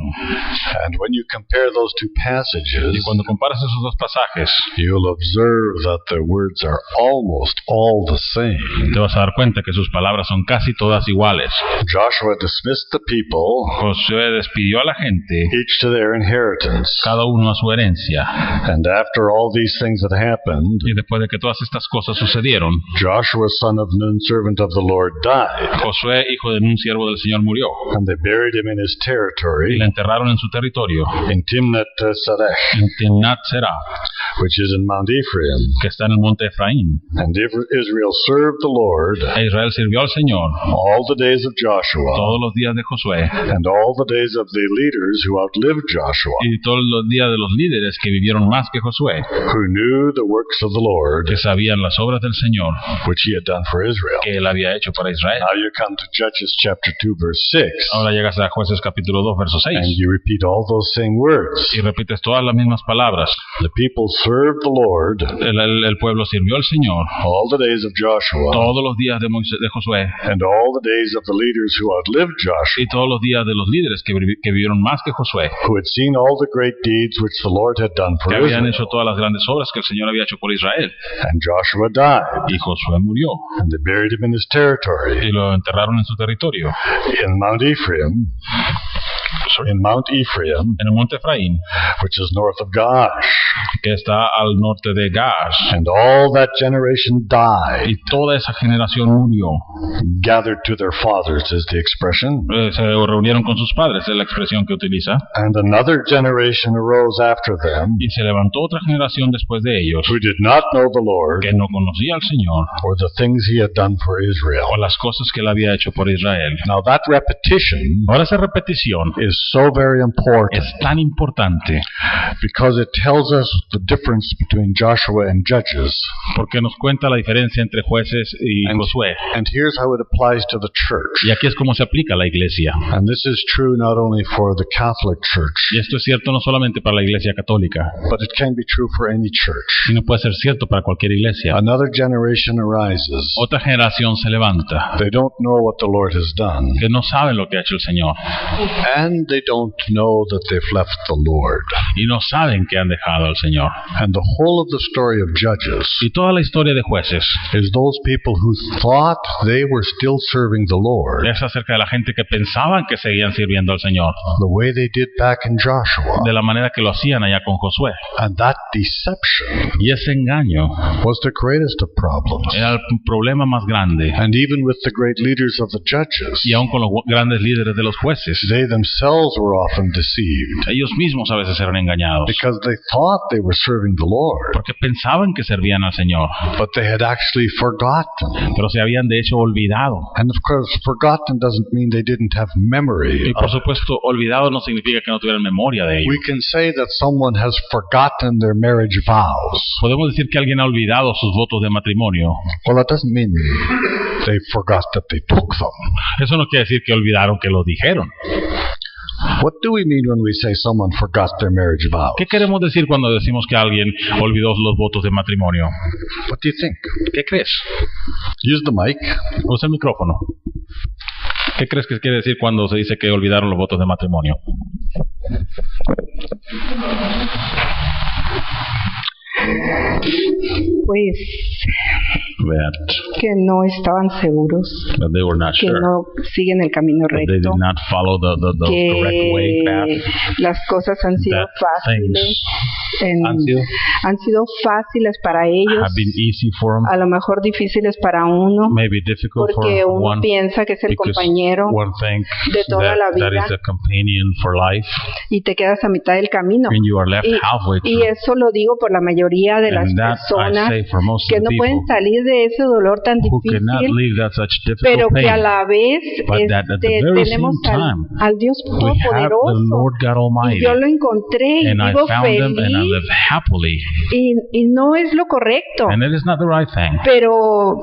And when you compare those two
Y
passages,
cuando comparas esos dos pasajes,
you'll observe that the words are almost all the same.
te vas a dar cuenta que sus palabras son casi todas iguales.
Joshua dismissed the people,
Josué despidió a la gente,
each to their inheritance.
cada uno a su herencia.
And after all these things had happened,
Y después de que todas estas cosas sucedieron,
Joshua, son of Nun, servant of the Lord, died,
Josué, hijo de un siervo del Señor, murió.
and they buried him in his
Y
territory
le enterraron en su territorio,
in Timnath Serach.
en Timnat Serah.
which is in Mount Ephraim.
que está en el monte Efraín.
And Israel served the Lord
E Israel sirvió al Señor
all the days of Joshua,
todos los días de Josué
and all the days of the leaders who outlived Joshua,
y todos los días de los líderes que vivieron más que Josué,
who knew the works of the Lord,
que sabían las obras del Señor
which he had done for Israel.
que él había hecho para Israel.
Now you come to Judges chapter 2, verse 6,
Ahora llegas a Jueces capítulo 2, verso 6
and you repeat all those same words.
y repites todas las mismas palabras.
The people served the Lord
El pueblo sirvió al Señor
all the days of Joshua,
todos los días de Josué
and all the days of the leaders who outlived Joshua,
y todos los días de los líderes que vivieron más que Josué,
who had seen all the great deeds which the Lord had done for
que habían
Israel.
hecho todas las grandes obras que el Señor había hecho por Israel.
And Joshua died,
Y Josué murió
and they buried him in his territory
y lo enterraron en su territorio,
in Mount Ephraim,
en el monte Efraín,
which is north of Gash.
que está al norte de Gash.
And all that generation died,
Y toda esa generación murió.
gathered to their fathers is the expression.
Se reunieron con sus padres, es la expresión que utiliza.
And another generation arose after them,
Y se levantó otra generación después de ellos,
who did not know the Lord,
que no conocía al Señor
or the things he had done for Israel.
o las cosas que él había hecho por Israel.
Now that repetition
Ahora esa repetición
is so very important
es tan importante
because it tells us the difference between Joshua and Judges.
porque nos cuenta la diferencia entre Jueces y
And-
Josué.
And here's how it applies to the church.
Y aquí es como se aplica a la iglesia.
And this is true not only for the Catholic Church,
Y esto es cierto no solamente para la iglesia católica,
but it can be true for any church.
sino puede ser cierto para cualquier iglesia.
Another generation arises.
Otra generación se levanta,
They don't know what the Lord has done,
que no saben lo que ha hecho el Señor
and they don't know that they've left the Lord.
y no saben que han dejado al Señor.
And the whole of the story of Judges
Y toda la historia de Jueces
is those people who thought they were still serving the Lord
es acerca de la gente que pensaban que seguían sirviendo al Señor,
the way they did back in Joshua.
de la manera que lo hacían allá con Josué.
And that deception
Y ese engaño
was the greatest of problems.
era el problema más grande.
And even with the great leaders of the Judges,
Y aún con los grandes líderes de los jueces,
they themselves were often deceived
ellos mismos a veces eran engañados,
because they thought they were serving the Lord,
porque pensaban que servían al Señor,
but they had actually forgotten.
pero se habían de hecho olvidado.
And of course, forgotten doesn't mean they didn't have memory.
Y por supuesto, olvidado no significa que no tuvieran memoria de ello.
We can say that someone has forgotten their marriage vows.
Podemos decir que alguien ha olvidado sus votos de matrimonio.
Well, that doesn't mean they forgot that they took them.
Eso no quiere decir que olvidaron que lo dijeron.
What do we mean when we say someone forgot their marriage vows?
¿Qué queremos decir cuando decimos que alguien olvidó los votos de matrimonio?
What do you think?
¿Qué crees?
Use the mic.
Usa el micrófono. ¿Qué crees que quiere decir cuando se dice que olvidaron los votos de matrimonio?
Pues que no estaban seguros,
That they were not
que
sure.
no siguen el camino
That they
recto,
did not follow the correct way path.
que las cosas han sido
That
fáciles,
things
han sido fáciles para ellos,
have been easy for them.
a lo mejor difíciles para uno,
Maybe difficult
porque
for
uno
one.
piensa que es el
Because
compañero
one thinks
de toda la
that
vida
is a companion for life,
y te quedas a mitad del camino.
and you are left
Y,
halfway
y
through.
eso lo digo por la mayoría de las
And that I
personas
say for most
que
of
no
the
pueden
people
salir de ese dolor tan
who cannot
difícil,
leave that such
pero
difficult
que a
pain.
la vez
But that at the very
tenemos
same time,
al Dios
We have the
Todopoderoso.
Lord God
Y
Almighty,
yo lo encontré y
and I
vivo
found Him, and I
feliz
live happily.
y no es lo correcto,
And it is not the right thing.
pero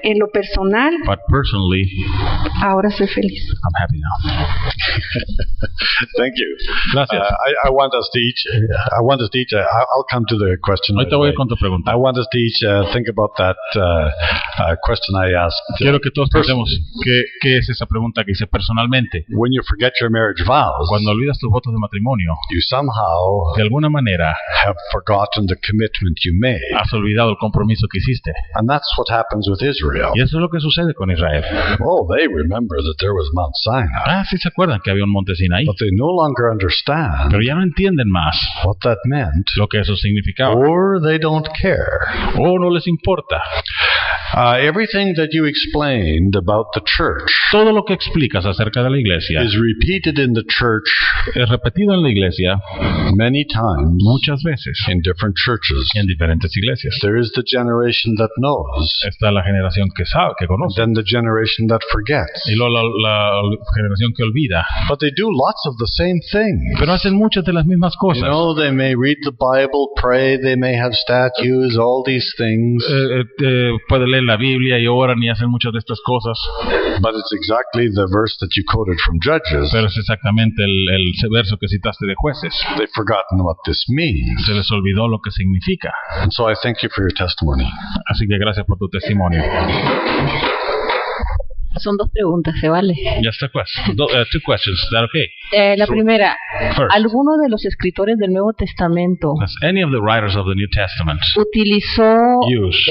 en lo personal
But personally,
ahora soy feliz.
I'm happy now.
Thank you.
Gracias.
I want us to each. I'll come to the question.
Ahorita voy
right away.
con tu pregunta.
I want us to each think about that question I asked.
Quiero que todos pensemos qué es esa pregunta que hice personalmente.
When you forget your marriage vows,
Cuando olvidas tus votos de matrimonio,
you somehow
de alguna manera
have forgotten the commitment you made,
has olvidado el compromiso que hiciste.
and that's what happens with Israel.
Y eso es lo que sucede con Israel.
Oh, they remember that there was Mount Sinai,
Ah, sí se acuerdan que había un monte Sinaí,
but they no longer understand
pero ya no entienden más
what that meant,
lo que eso significaba.
or they don't care.
O no les importa.
Everything that you explained about the church
Todo lo que explicas acerca de la iglesia
is repeated in the church
es repetido en la iglesia
many times
muchas veces
in different churches.
en diferentes iglesias.
There is the generation that knows,
Está la generación que sabe, que conoce,
then the generation that forgets.
y luego la generación que olvida.
But they do lots of the same things.
Pero hacen muchas de las mismas cosas.
You know, they may read the Bible, pray, they may have statues, all these things.
Pueden leer la Biblia y oran y hacen muchas de estas cosas.
But it's exactly the verse that you quoted from Judges.
Pero es exactamente el verso que citaste de Jueces.
They've forgotten what this means.
Se les olvidó lo que significa.
And so I thank you for your testimony.
Así que gracias por tu testimonio.
Son dos preguntas, ¿se vale?
Just a question. Two questions. Is that okay?
La primera,
First.
¿alguno de los escritores del Nuevo Testamento
Does any of the writers of the New Testament
utilizó
use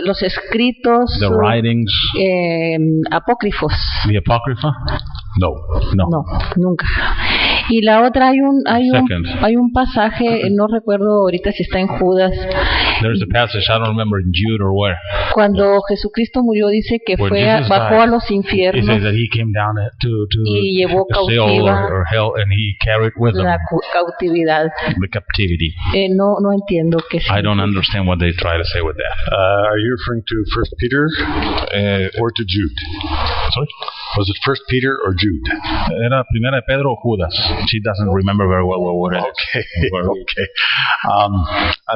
los escritos
the writings,
apócrifos?
the Apocrypha?
No.
No.
No, nunca. Y la otra, hay un pasaje, no recuerdo ahorita si está en Judas,
There's a passage, I don't remember in Jude or where.
cuando Jesucristo murió, dice que
When
fue
Jesus
bajó
died,
a los
He
infiernos
says that he came down to
y llevó
Sheol
cautiva
or hell, and he carried with him
la cautividad.
the captivity.
No entiendo qué
I don't
significa.
understand what they try to say with that.
Are you referring to 1 Peter or to Jude?
Sorry?
Was it 1 Peter or Jude?
Era Primera de Pedro o Judas. She doesn't remember very well what it is.
Okay. Okay.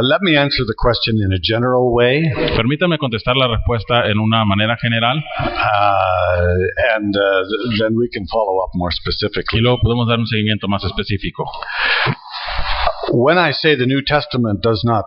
Let me answer the question in a general way,
Permítame contestar la respuesta en una manera general
and then we can follow up more
y
specifically.
luego podemos dar un seguimiento más específico.
When I say the New Testament does not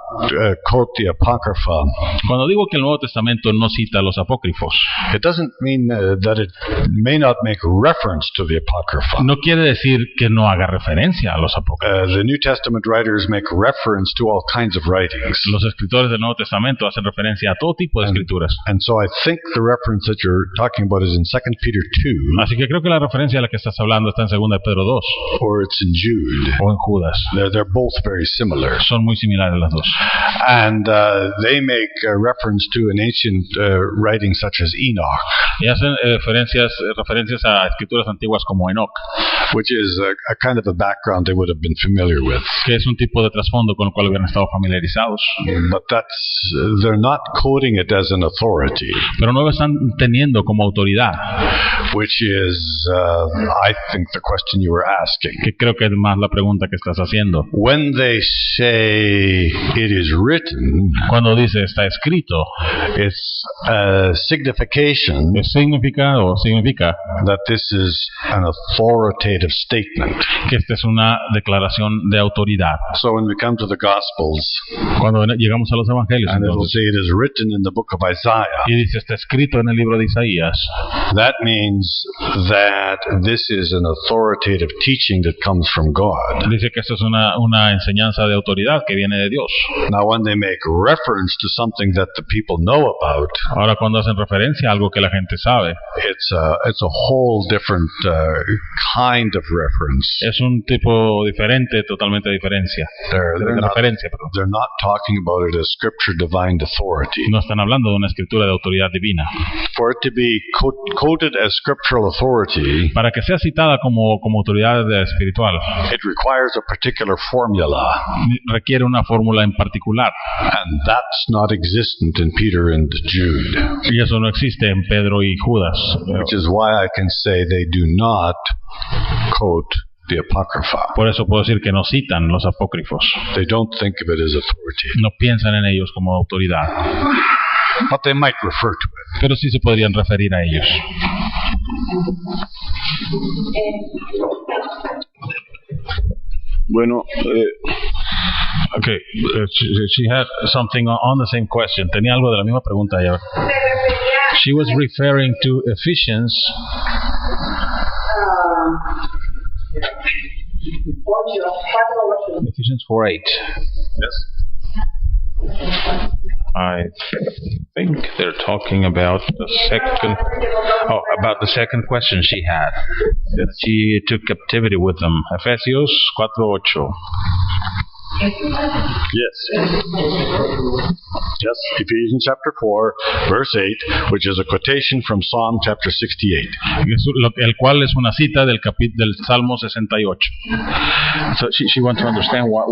quote the Apocrypha,
Cuando digo que el Nuevo Testamento no cita los apócrifos,
it doesn't mean that it may not make reference to the Apocrypha.
no quiere decir que no haga referencia a los apócrifos.
The New Testament writers make reference to all kinds of writings.
Los escritores del Nuevo Testamento hacen referencia a todo tipo de escrituras.
And so I think the reference that you're talking about is in 2 Peter 2,
Así que creo que la referencia a la que estás hablando está en 2 de Pedro 2
or it's in Jude.
o en Judas.
They're both very similar.
Son muy similares las dos.
And they make reference to an ancient writing such as Enoch,
Y hacen referencias a escrituras antiguas como Enoch,
which is a kind of a background they would have been familiar with.
que es un tipo de trasfondo con el cual hubieran estado familiarizados.
But they're not quoting it as an authority,
Pero no lo están teniendo como autoridad,
which is, I think, the question you were asking.
que creo que es más la pregunta que estás haciendo.
When they say it is written,
Cuando dice está escrito,
it's a signification
significa
that this is an authoritative statement.
que esta es una declaración de autoridad.
So when we come to the Gospels,
Cuando llegamos a los evangelios,
and it'll
entonces,
say it is written in the book of Isaiah,
y dice está escrito en el libro de Isaías,
that means that this is an authoritative teaching that comes from God.
dice que esto es una enseñanza de autoridad que viene de Dios.
Now, when they make reference to something that the people know about,
Ahora cuando hacen referencia a algo que la gente sabe,
it's a whole different kind of reference.
es un tipo diferente, totalmente de diferencia.
They're
De
not,
referencia, perdón.
they're not talking about it as scripture divine authority.
No están hablando de una escritura de autoridad divina.
For it to be quoted as scriptural authority,
Para que sea citada como autoridad espiritual,
it requires a particular formula,
requiere una fórmula en particular.
and that's not existent in Peter and Jude,
Y eso no existe en Pedro y Judas.
which is why I can say they do not quote the Apocrypha.
Por eso puedo decir que no citan los apócrifos.
They don't think of it as authority,
No piensan en ellos como autoridad.
but they might refer to it.
Pero sí se podrían referir a ellos.
Bueno,
Okay, she had something on the same question. Tenía algo de la misma pregunta ella. She was referring to Ephesians 4:8.
yes.
I think they're talking about the second question she had. That she took captivity with them. Efesios 4:8.
Yes. Yes, Ephesians chapter 4, verse 8, which is a quotation from Psalm chapter 68.
El cual es una cita del Salmo 68. So she wants to understand what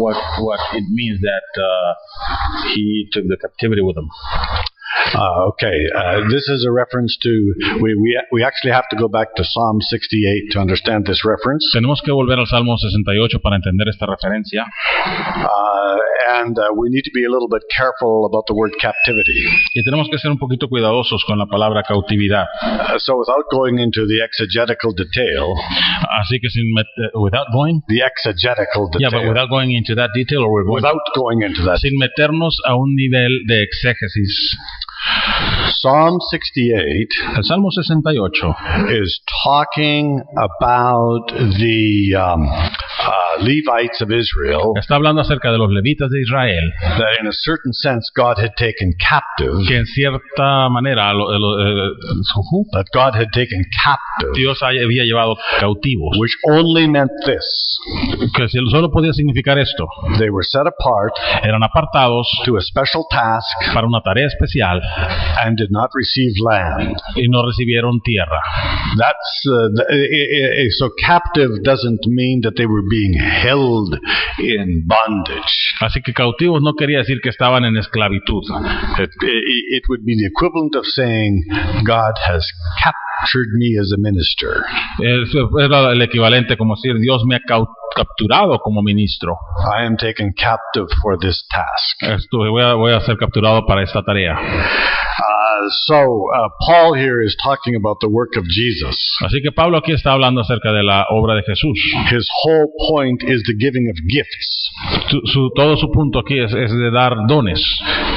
it means that he took the captivity with him.
This is a reference to, we actually have to go back to Psalm 68 to understand this reference.
Tenemos que volver al Salmo 68 para entender esta referencia.
And we need to be a little bit careful about the word captivity.
Y tenemos que ser un poquito cuidadosos con la palabra cautividad.
So without going into the exegetical detail.
Así que without going?
The exegetical detail.
Yeah, but without going into that detail, or we're going?
Without going into that.
Sin meternos a un nivel de exégesis.
Psalm 68
El Salmo 68
is talking about the Levites of Israel.
Está hablando acerca de los levitas de Israel.
That in a certain sense God had taken captive.
Que en cierta manera
that God had taken captive.
Dios había llevado cautivos.
Which only meant this.
Que solo podía significar esto.
They were set apart.
Eran apartados
to a special task.
Para una tarea especial.
And did not receive land.
Y no recibieron tierra.
That's so captive doesn't mean that they were being held in bondage.
Así que cautivos no quería decir que estaban en esclavitud.
It would be the equivalent of saying God has captured me as a minister.
Es el equivalente como decir Dios me ha capturado como ministro.
I am taken captive for this task.
Voy a ser capturado para esta tarea.
Paul here is talking about the work of Jesus.
Así que Pablo aquí está hablando acerca de la obra de Jesús.
His whole point is the giving of gifts.
Todo su punto aquí es de dar dones.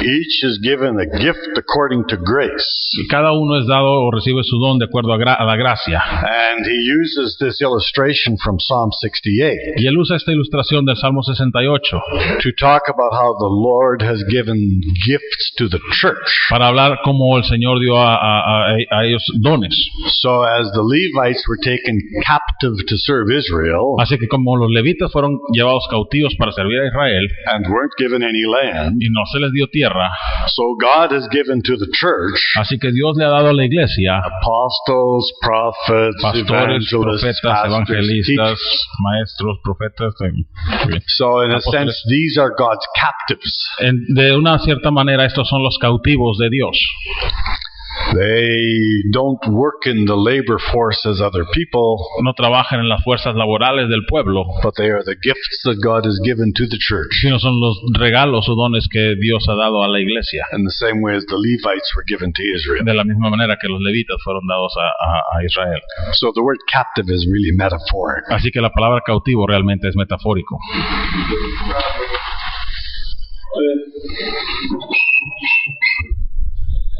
Each is given a gift according to grace.
Y cada uno es dado o recibe su don de acuerdo a la gracia.
And he uses this illustration from Psalm 68.
Y él usa esta ilustración del Salmo 68.
To talk about how the Lord has given gifts to the church.
Para hablar cómo el Señor dio a ellos dones.
So as the Levites were taken captive to serve Israel.
Así que como los levitas fueron llevados cautivos para servir a Israel.
And weren't given any land.
Y no se les dio tierra.
So God has given to the church.
Así que Dios le ha dado a la iglesia.
Apostles, prophets,
pastores,
evangelists,
profetas, evangelistas, maestros, profetas.
So in a sense, these are God's captives.
De una cierta manera, estos son los cautivos de Dios.
They don't work in the labor force as other people.
No trabajan en las fuerzas laborales del pueblo.
But they are the gifts that God has given to the church.
Sino son los regalos o dones que Dios ha dado a la iglesia.
In the same way as the Levites were given to Israel.
De la misma manera que los levitas fueron dados a Israel.
So the word captive is really metaphoric.
Así que la palabra cautivo realmente es metafórico.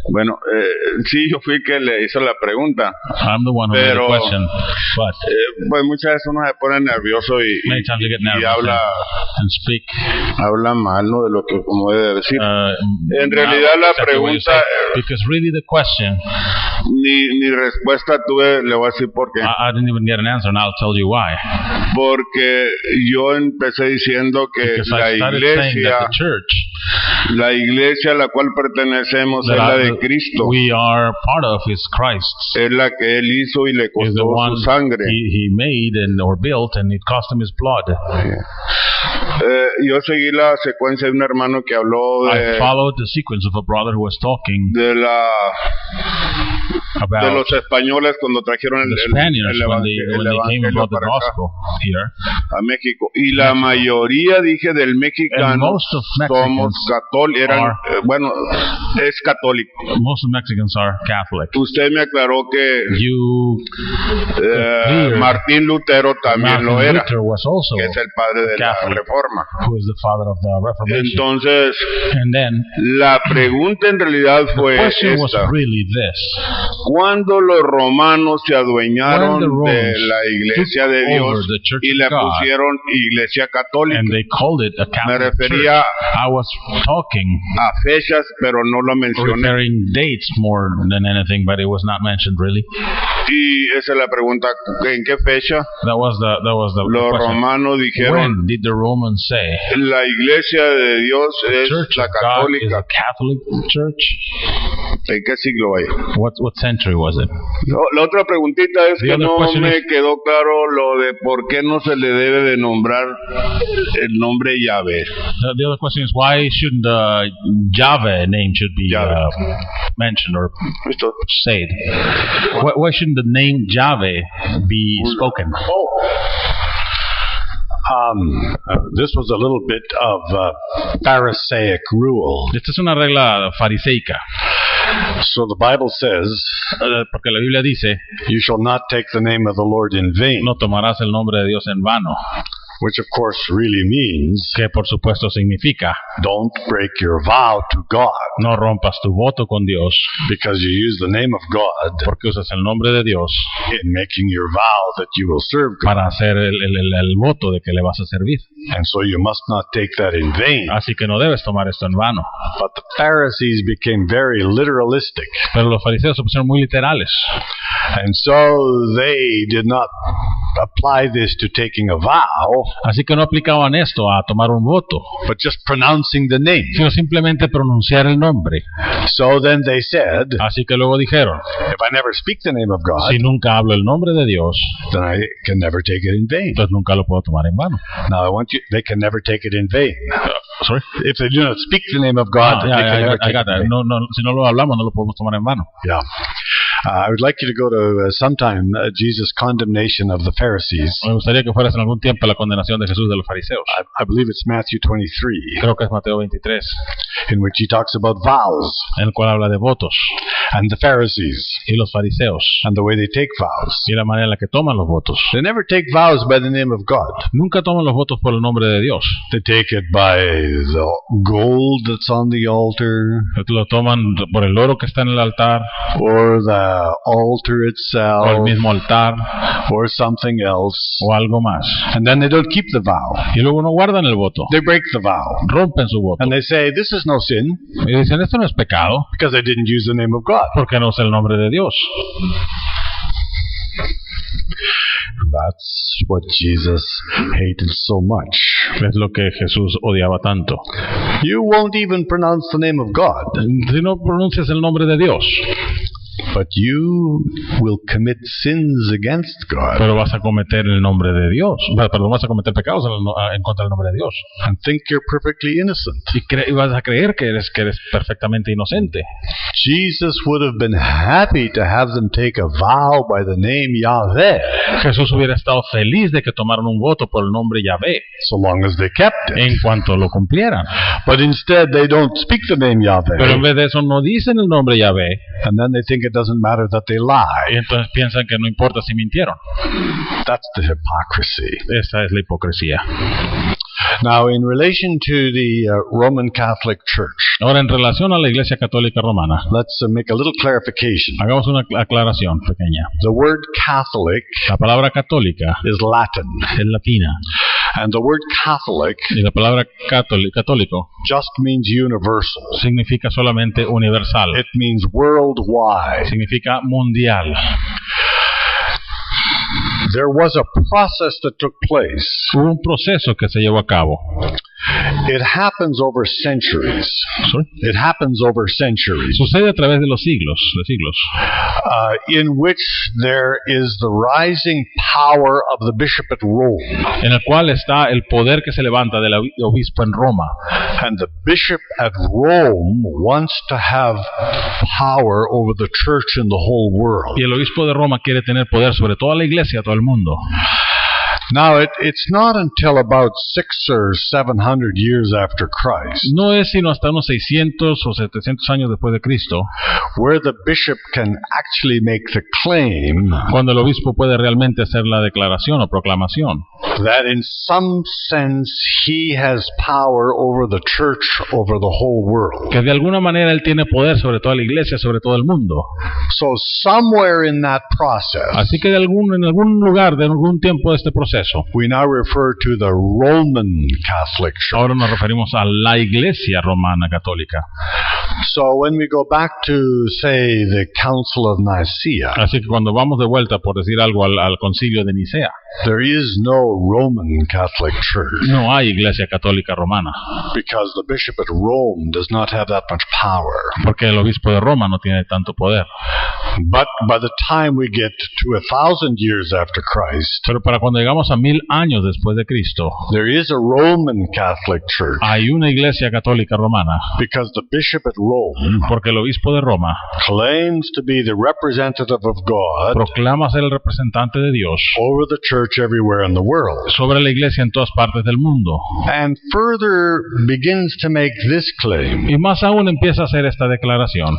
Bueno, sí, yo fui que le hizo la pregunta.
I'm the one who made the question, but
pues muchas veces uno se pone nervioso y habla mal, ¿no? De lo que como debe decir. En realidad la pregunta,
because really the question,
ni respuesta tuve, le voy a decir por qué.
I didn't even get an answer, and I'll tell you why.
Porque yo empecé diciendo que la iglesia a la cual pertenecemos es la de Cristo.
We are part of is Christ.
Es la que él hizo y le costó su sangre.
He made or built and it cost him his blood.
Yo seguí la secuencia de un hermano que habló
I followed the sequence of a brother who was talking
de los españoles cuando trajeron el evangelio para acá, a México. Y la mayoría, dije, del mexicano somos católicos, bueno, es católico.
Most of Mexicans are Catholic.
Usted me aclaró que Martín Lutero también lo era, que es el padre de la Reforma.
Who is the father of the Reformation.
Entonces,
and then,
la pregunta en realidad fue
esta.
Was
really this.
Cuando los romanos se adueñaron de la iglesia de Dios y le pusieron iglesia católica, me refería a fechas, pero no lo mencioné.
Dates more than anything, but it was not mentioned really.
Y esa es la pregunta, ¿en qué fecha?
That was the
los romanos dijeron,
when did the Romans say
la iglesia de Dios es la católica?
Catholic Church?
¿En qué siglo hay?
What century was it?
La otra preguntita es que no me quedó claro lo de por qué no se le debe de nombrar el nombre Yahvé.
The other question is why shouldn't the Yahvé name should be mentioned or said? Why shouldn't the name Yahvé be spoken?
This was a little bit of Pharisaic rule.
Esta es una regla fariseica.
So the Bible says,
porque la Biblia dice,
you shall not take the name of the Lord in vain.
No tomarás el nombre de Dios en vano.
Which of course really means,
que por supuesto significa,
don't break your vow to God.
No rompas tu voto con Dios,
because you use the name of God,
porque usas el nombre de Dios,
in making your vow that you will serve God.
Para hacer el voto de que le vas a servir.
And so you must not take that in vain.
Así que no debes tomar esto en vano.
But the Pharisees became very literalistic.
Pero los fariseos se pusieron muy literales.
And so they did not apply this to taking a vow.
Así que no aplicaban esto a tomar un voto,
but just pronouncing the name.
Sino simplemente pronunciar el nombre.
So then they said,
así que luego dijeron,
if I never speak the name of God,
si nunca hablo el nombre de Dios,
then I can never take it in vain.
Entonces nunca lo puedo tomar en vano.
Now I want you, they can never take it in vain.
Sorry?
If they do not speak the name of God, they can never take it in vain.
No, si no lo hablamos, no lo podemos tomar en vano.
Yeah. I would like you to go to sometime Jesus' condemnation of the Pharisees.
Me gustaría que fueras en algún tiempo a la condenación de Jesús de los fariseos.
I believe it's Matthew 23.
Creo que es Mateo 23.
In which he talks about vows.
En el cual habla de votos.
And the Pharisees.
Y los fariseos.
And the way they take vows.
Y la manera en la que toman los votos.
They never take vows by the name of God.
Nunca toman los votos por el nombre de Dios.
They take it by the gold that's on the altar.
Lo toman por el oro que está en el altar.
Or the altar itself,
o el mismo altar,
or something else,
o algo más.
And then they don't keep the vow.
Y luego no guardan el voto.
They break the vow.
Rompen su voto.
And they say, this is no sin.
Y dicen, esto no es pecado.
Because I didn't use the name of God.
Porque no usa el nombre de Dios.
That's what Jesus hated so much.
Es lo que Jesús odiaba tanto.
You won't even pronounce the name of God.
Si no pronuncias el nombre de Dios.
But you will commit sins against God.
Pero vas a cometer el nombre de Dios. Perdón, vas a cometer pecados en contra del nombre de Dios.
And think you're perfectly innocent.
Y vas a creer que eres perfectamente inocente.
Jesus would have been happy to have them take a vow by the name Yahvé.
Jesús hubiera estado feliz de que tomaran un voto por el nombre Yahvé.
So long as they kept it.
En cuanto lo cumplieran.
But instead they don't speak the name Yahvé.
Pero en vez de eso no dicen el nombre Yahvé.
And then they think it doesn't matter that they lie.
Y entonces piensan que no importa si mintieron.
That's the hypocrisy.
Esa es la hipocresía.
Now, in relation to the Roman Catholic Church,
ahora en relación a la Iglesia Católica Romana,
let's make a little clarification.
Hagamos una aclaración pequeña.
The word Catholic,
la palabra católica,
is Latin.
Es latina.
And the word Catholic,
y la palabra católico,
just means universal.
Significa solamente universal.
It means worldwide.
Significa mundial.
There was a process that took place.
Hubo un proceso que se llevó a cabo.
It happens over centuries.
Sorry?
It happens over centuries.
Sucede a través de los siglos,
in which there is the rising power of the bishop at Rome.
En el cual está el poder que se levanta del obispo en Roma.
And the bishop at Rome wants to have power over the church in the whole world.
Y el obispo de Roma quiere tener poder sobre toda la iglesia, todo el mundo.
Now, it's not until about 600 or 700 years after Christ.
No es sino hasta unos 600 o 700 años después de Cristo,
where the bishop can actually make the claim,
cuando el obispo puede realmente hacer la declaración o proclamación,
that in some sense he has power over the church, over the whole world.
Que de alguna manera él tiene poder sobre toda la iglesia, sobre todo el mundo.
So somewhere in that process,
así que en algún lugar, de algún tiempo de este proceso,
we now refer to the Roman Catholic Church.
Ahora nos referimos a la Iglesia Romana Católica.
So when we go back to, say, the Council of Nicaea,
así que cuando vamos de vuelta, por decir algo, al Concilio de Nicea,
there is no Roman Catholic Church.
No hay Iglesia Católica Romana.
Because the bishop at Rome does not have that much power.
Porque el obispo de Roma no tiene tanto poder.
But by the time we get to 1,000 years after Christ,
pero para cuando llegamos a 1000 años después de Cristo,
there is a Roman Catholic Church.
Hay una Iglesia Católica Romana.
Because the bishop at Rome,
porque el obispo de Roma,
claims to be the representative of God,
proclama ser el representante de Dios,
over the church everywhere in the world,
sobre la iglesia en todas partes del mundo.
And further begins to make this claim.
Y más aún empieza a hacer esta declaración.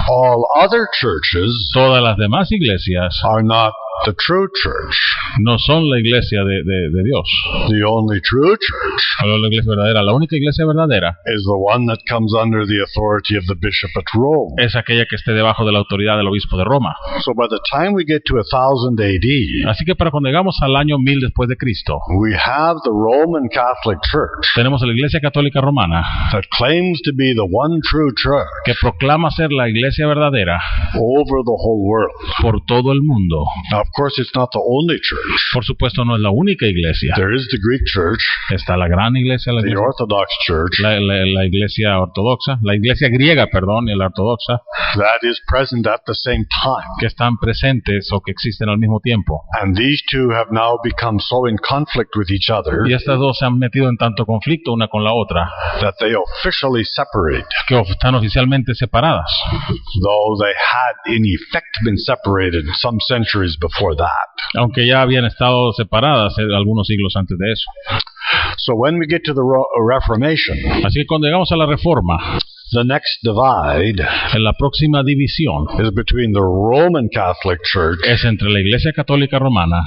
All other churches,
todas las demás iglesias,
are not the true church.
No son la iglesia de Dios.
The only true church,
la iglesia verdadera, la única iglesia verdadera,
is the one that comes under the authority of the bishop at Rome.
Es aquella que esté debajo de la autoridad del obispo de Roma.
So by the time we get to 1000 AD,
así que para cuando llegamos al año 1000 después de Cristo,
we have the Roman Catholic Church,
tenemos a la iglesia católica romana,
that claims to be the one true church,
que proclama ser la iglesia verdadera,
over the whole world,
por todo el mundo.
Now, of course, it's not the only church.
Por supuesto, no es la única iglesia.
There is the Greek church,
está la gran iglesia,
the Orthodox Church,
la iglesia ortodoxa, la iglesia griega, perdón, y la ortodoxa,
that is present at the same time,
que están presentes o que existen al mismo tiempo.
And these two have now become so in conflict with each other,
y estas dos se han metido en tanto conflicto una con la otra,
that they officially separate,
que están oficialmente separadas,
though they had in effect been separated some centuries before that.
Aunque ya habían estado separadas algunos siglos antes de eso.
So when we get to the Reformation,
así que cuando llegamos a la Reforma,
the next divide,
en la próxima división,
is between the Roman Catholic Church,
es entre la Iglesia Católica Romana,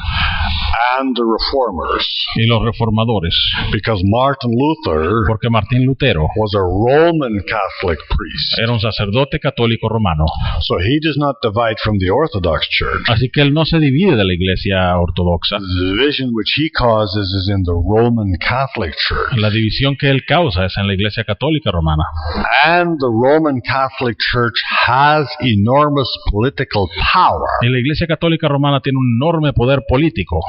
and the Reformers,
y los reformadores,
because Martin Luther,
porque Martín Lutero,
was a Roman Catholic priest,
era un sacerdote católico romano.
So he does not divide from the Orthodox Church.
Así que él no se divide de la Iglesia ortodoxa.
The division which he causes is in the Roman Catholic Church.
La división que él causa es en la Iglesia Católica Romana.
And the Roman Catholic Church has enormous political power.
Y la Iglesia Católica Romana tiene un enorme poder político.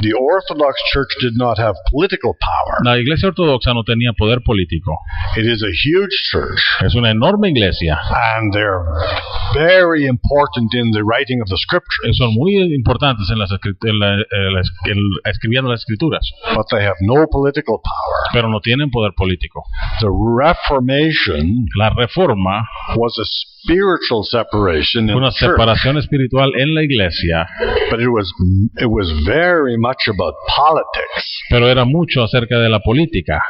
The Orthodox Church did not have political power.
La Iglesia ortodoxa no tenía poder político.
It is a huge church.
Es una enorme iglesia.
And they're very important in the writing of the scriptures.
Son muy importantes en escribiendo las escrituras.
But they have no political power.
Pero no tienen poder político.
The Reformation,
la Reforma,
was a spiritual separation in
una
the church.
Separación espiritual en la iglesia.
But it was very much about politics.
Pero era mucho acerca de la política.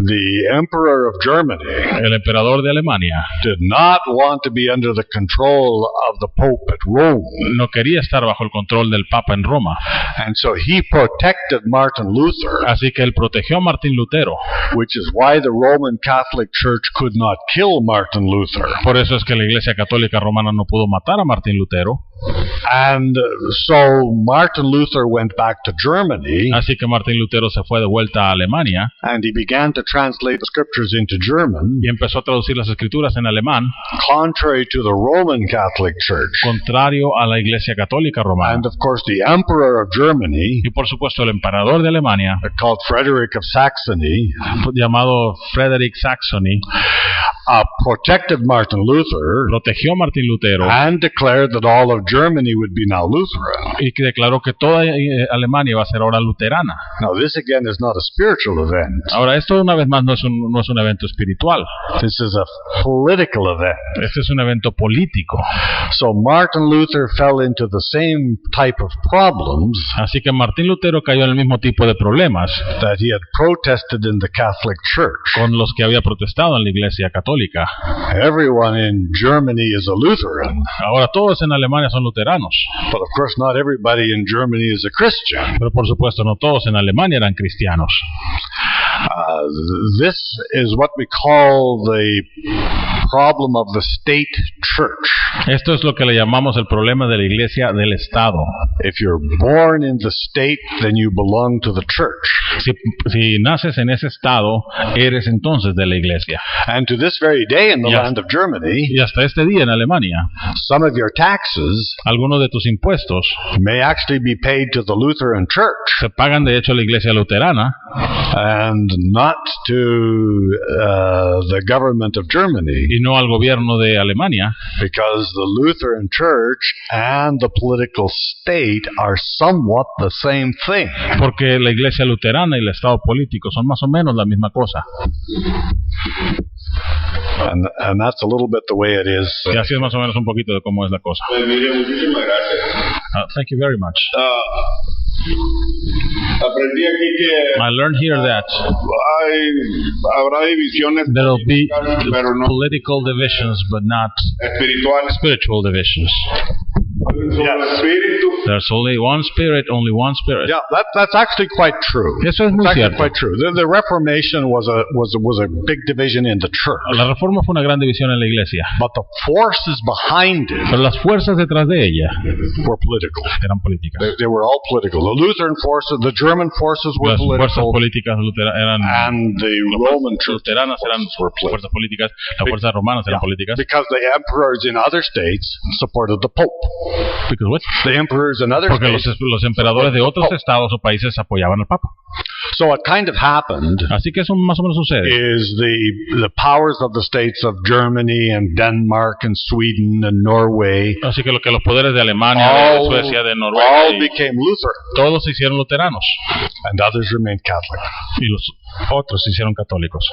The Emperor of Germany,
el emperador de Alemania,
did not want to be under the control of the Pope at Rome.
No quería estar bajo el control del Papa en Roma.
And so he protected Martin Luther.
Así que él protegió a Martín Lutero.
Which is why the Roman Catholic Church could not kill Martin Luther.
Por eso es que la Iglesia Católica Romana no pudo matar a Martín Lutero.
And so Martin Luther went back to Germany.
Así que Martín Lutero se fue de vuelta a Alemania.
And he began to translate the scriptures into German.
Y empezó a traducir las escrituras en alemán.
Contrary to the Roman Catholic Church.
Contrario a la Iglesia Católica Romana.
And of course the Emperor of Germany.
Y por supuesto el emperador de Alemania.
Called Frederick of Saxony.
Llamado Frederick Saxony.
Protected Martin Luther.
Protegió a Martín Lutero.
And declared that all of Germany would be now Lutheran.
Y que declaró que toda Alemania va a ser ahora luterana.
Now this again is not a spiritual event.
Ahora esto una vez más no es un evento espiritual.
This is a political event.
Este es un evento político.
So Martin Luther fell into the same type of problems.
Así que Martín Lutero cayó en el mismo tipo de problemas
that he had protested in the Catholic Church.
Con los que había protestado en la Iglesia Católica. católica.
Everyone in Germany is a Lutheran.
Ahora todos en Alemania son luteranos.
But of course not everybody in Germany is a Christian.
Pero por supuesto no todos en Alemania eran cristianos.
This is what we call the problem of the state church.
Esto es lo que le llamamos el problema de la iglesia del Estado.
If you're born in the state, then you belong to the church.
Si naces en ese estado, eres entonces de la iglesia.
And to this very day in the land of Germany,
y hasta este día en Alemania,
some of your taxes,
algunos de tus impuestos,
may actually be paid to the Lutheran Church.
Se pagan de hecho a la iglesia luterana.
And not to the government of Germany.
Y no al gobierno de Alemania.
Because the Lutheran Church and the political state are somewhat the same thing.
Porque la iglesia luterana y el estado político son más o menos la misma cosa.
And that's a little bit the way it is.
Y así es más o menos un poquito de cómo es la cosa.
Muchísimas gracias.
Thank you very much.
Aprendí aquí que
I learned here that
habrá divisiones
there will be
pero no
political divisions, but not spiritual divisions. There's only one spirit, only one spirit.
Yeah, that's actually quite true.
Eso es muy cierto.
Quite true. The Reformation was a big division in the church.
La Reforma fue una gran división en la iglesia.
But the forces behind it,
pero las fuerzas detrás de ella,
were political.
Eran políticas.
They were all political. The Lutheran forces, the German forces were
las
political.
Fuerzas políticas eran,
and the Roman
luteranas eran fuerzas políticas. Las fuerzas romanas eran políticas.
Because the emperors in other states supported the Pope.
Because what?
The emperors in other
Porque
states
los emperadores de otros estados o países apoyaban al Papa.
So what kind of happened
Así que eso más o menos sucede.
is the powers of the states of Germany and Denmark and Sweden and Norway.
Así que los poderes de Alemania, de Suecia, de Noruega,
all became Lutheran.
Todos se hicieron luteranos.
And others remained Catholic.
Y los otros se hicieron católicos.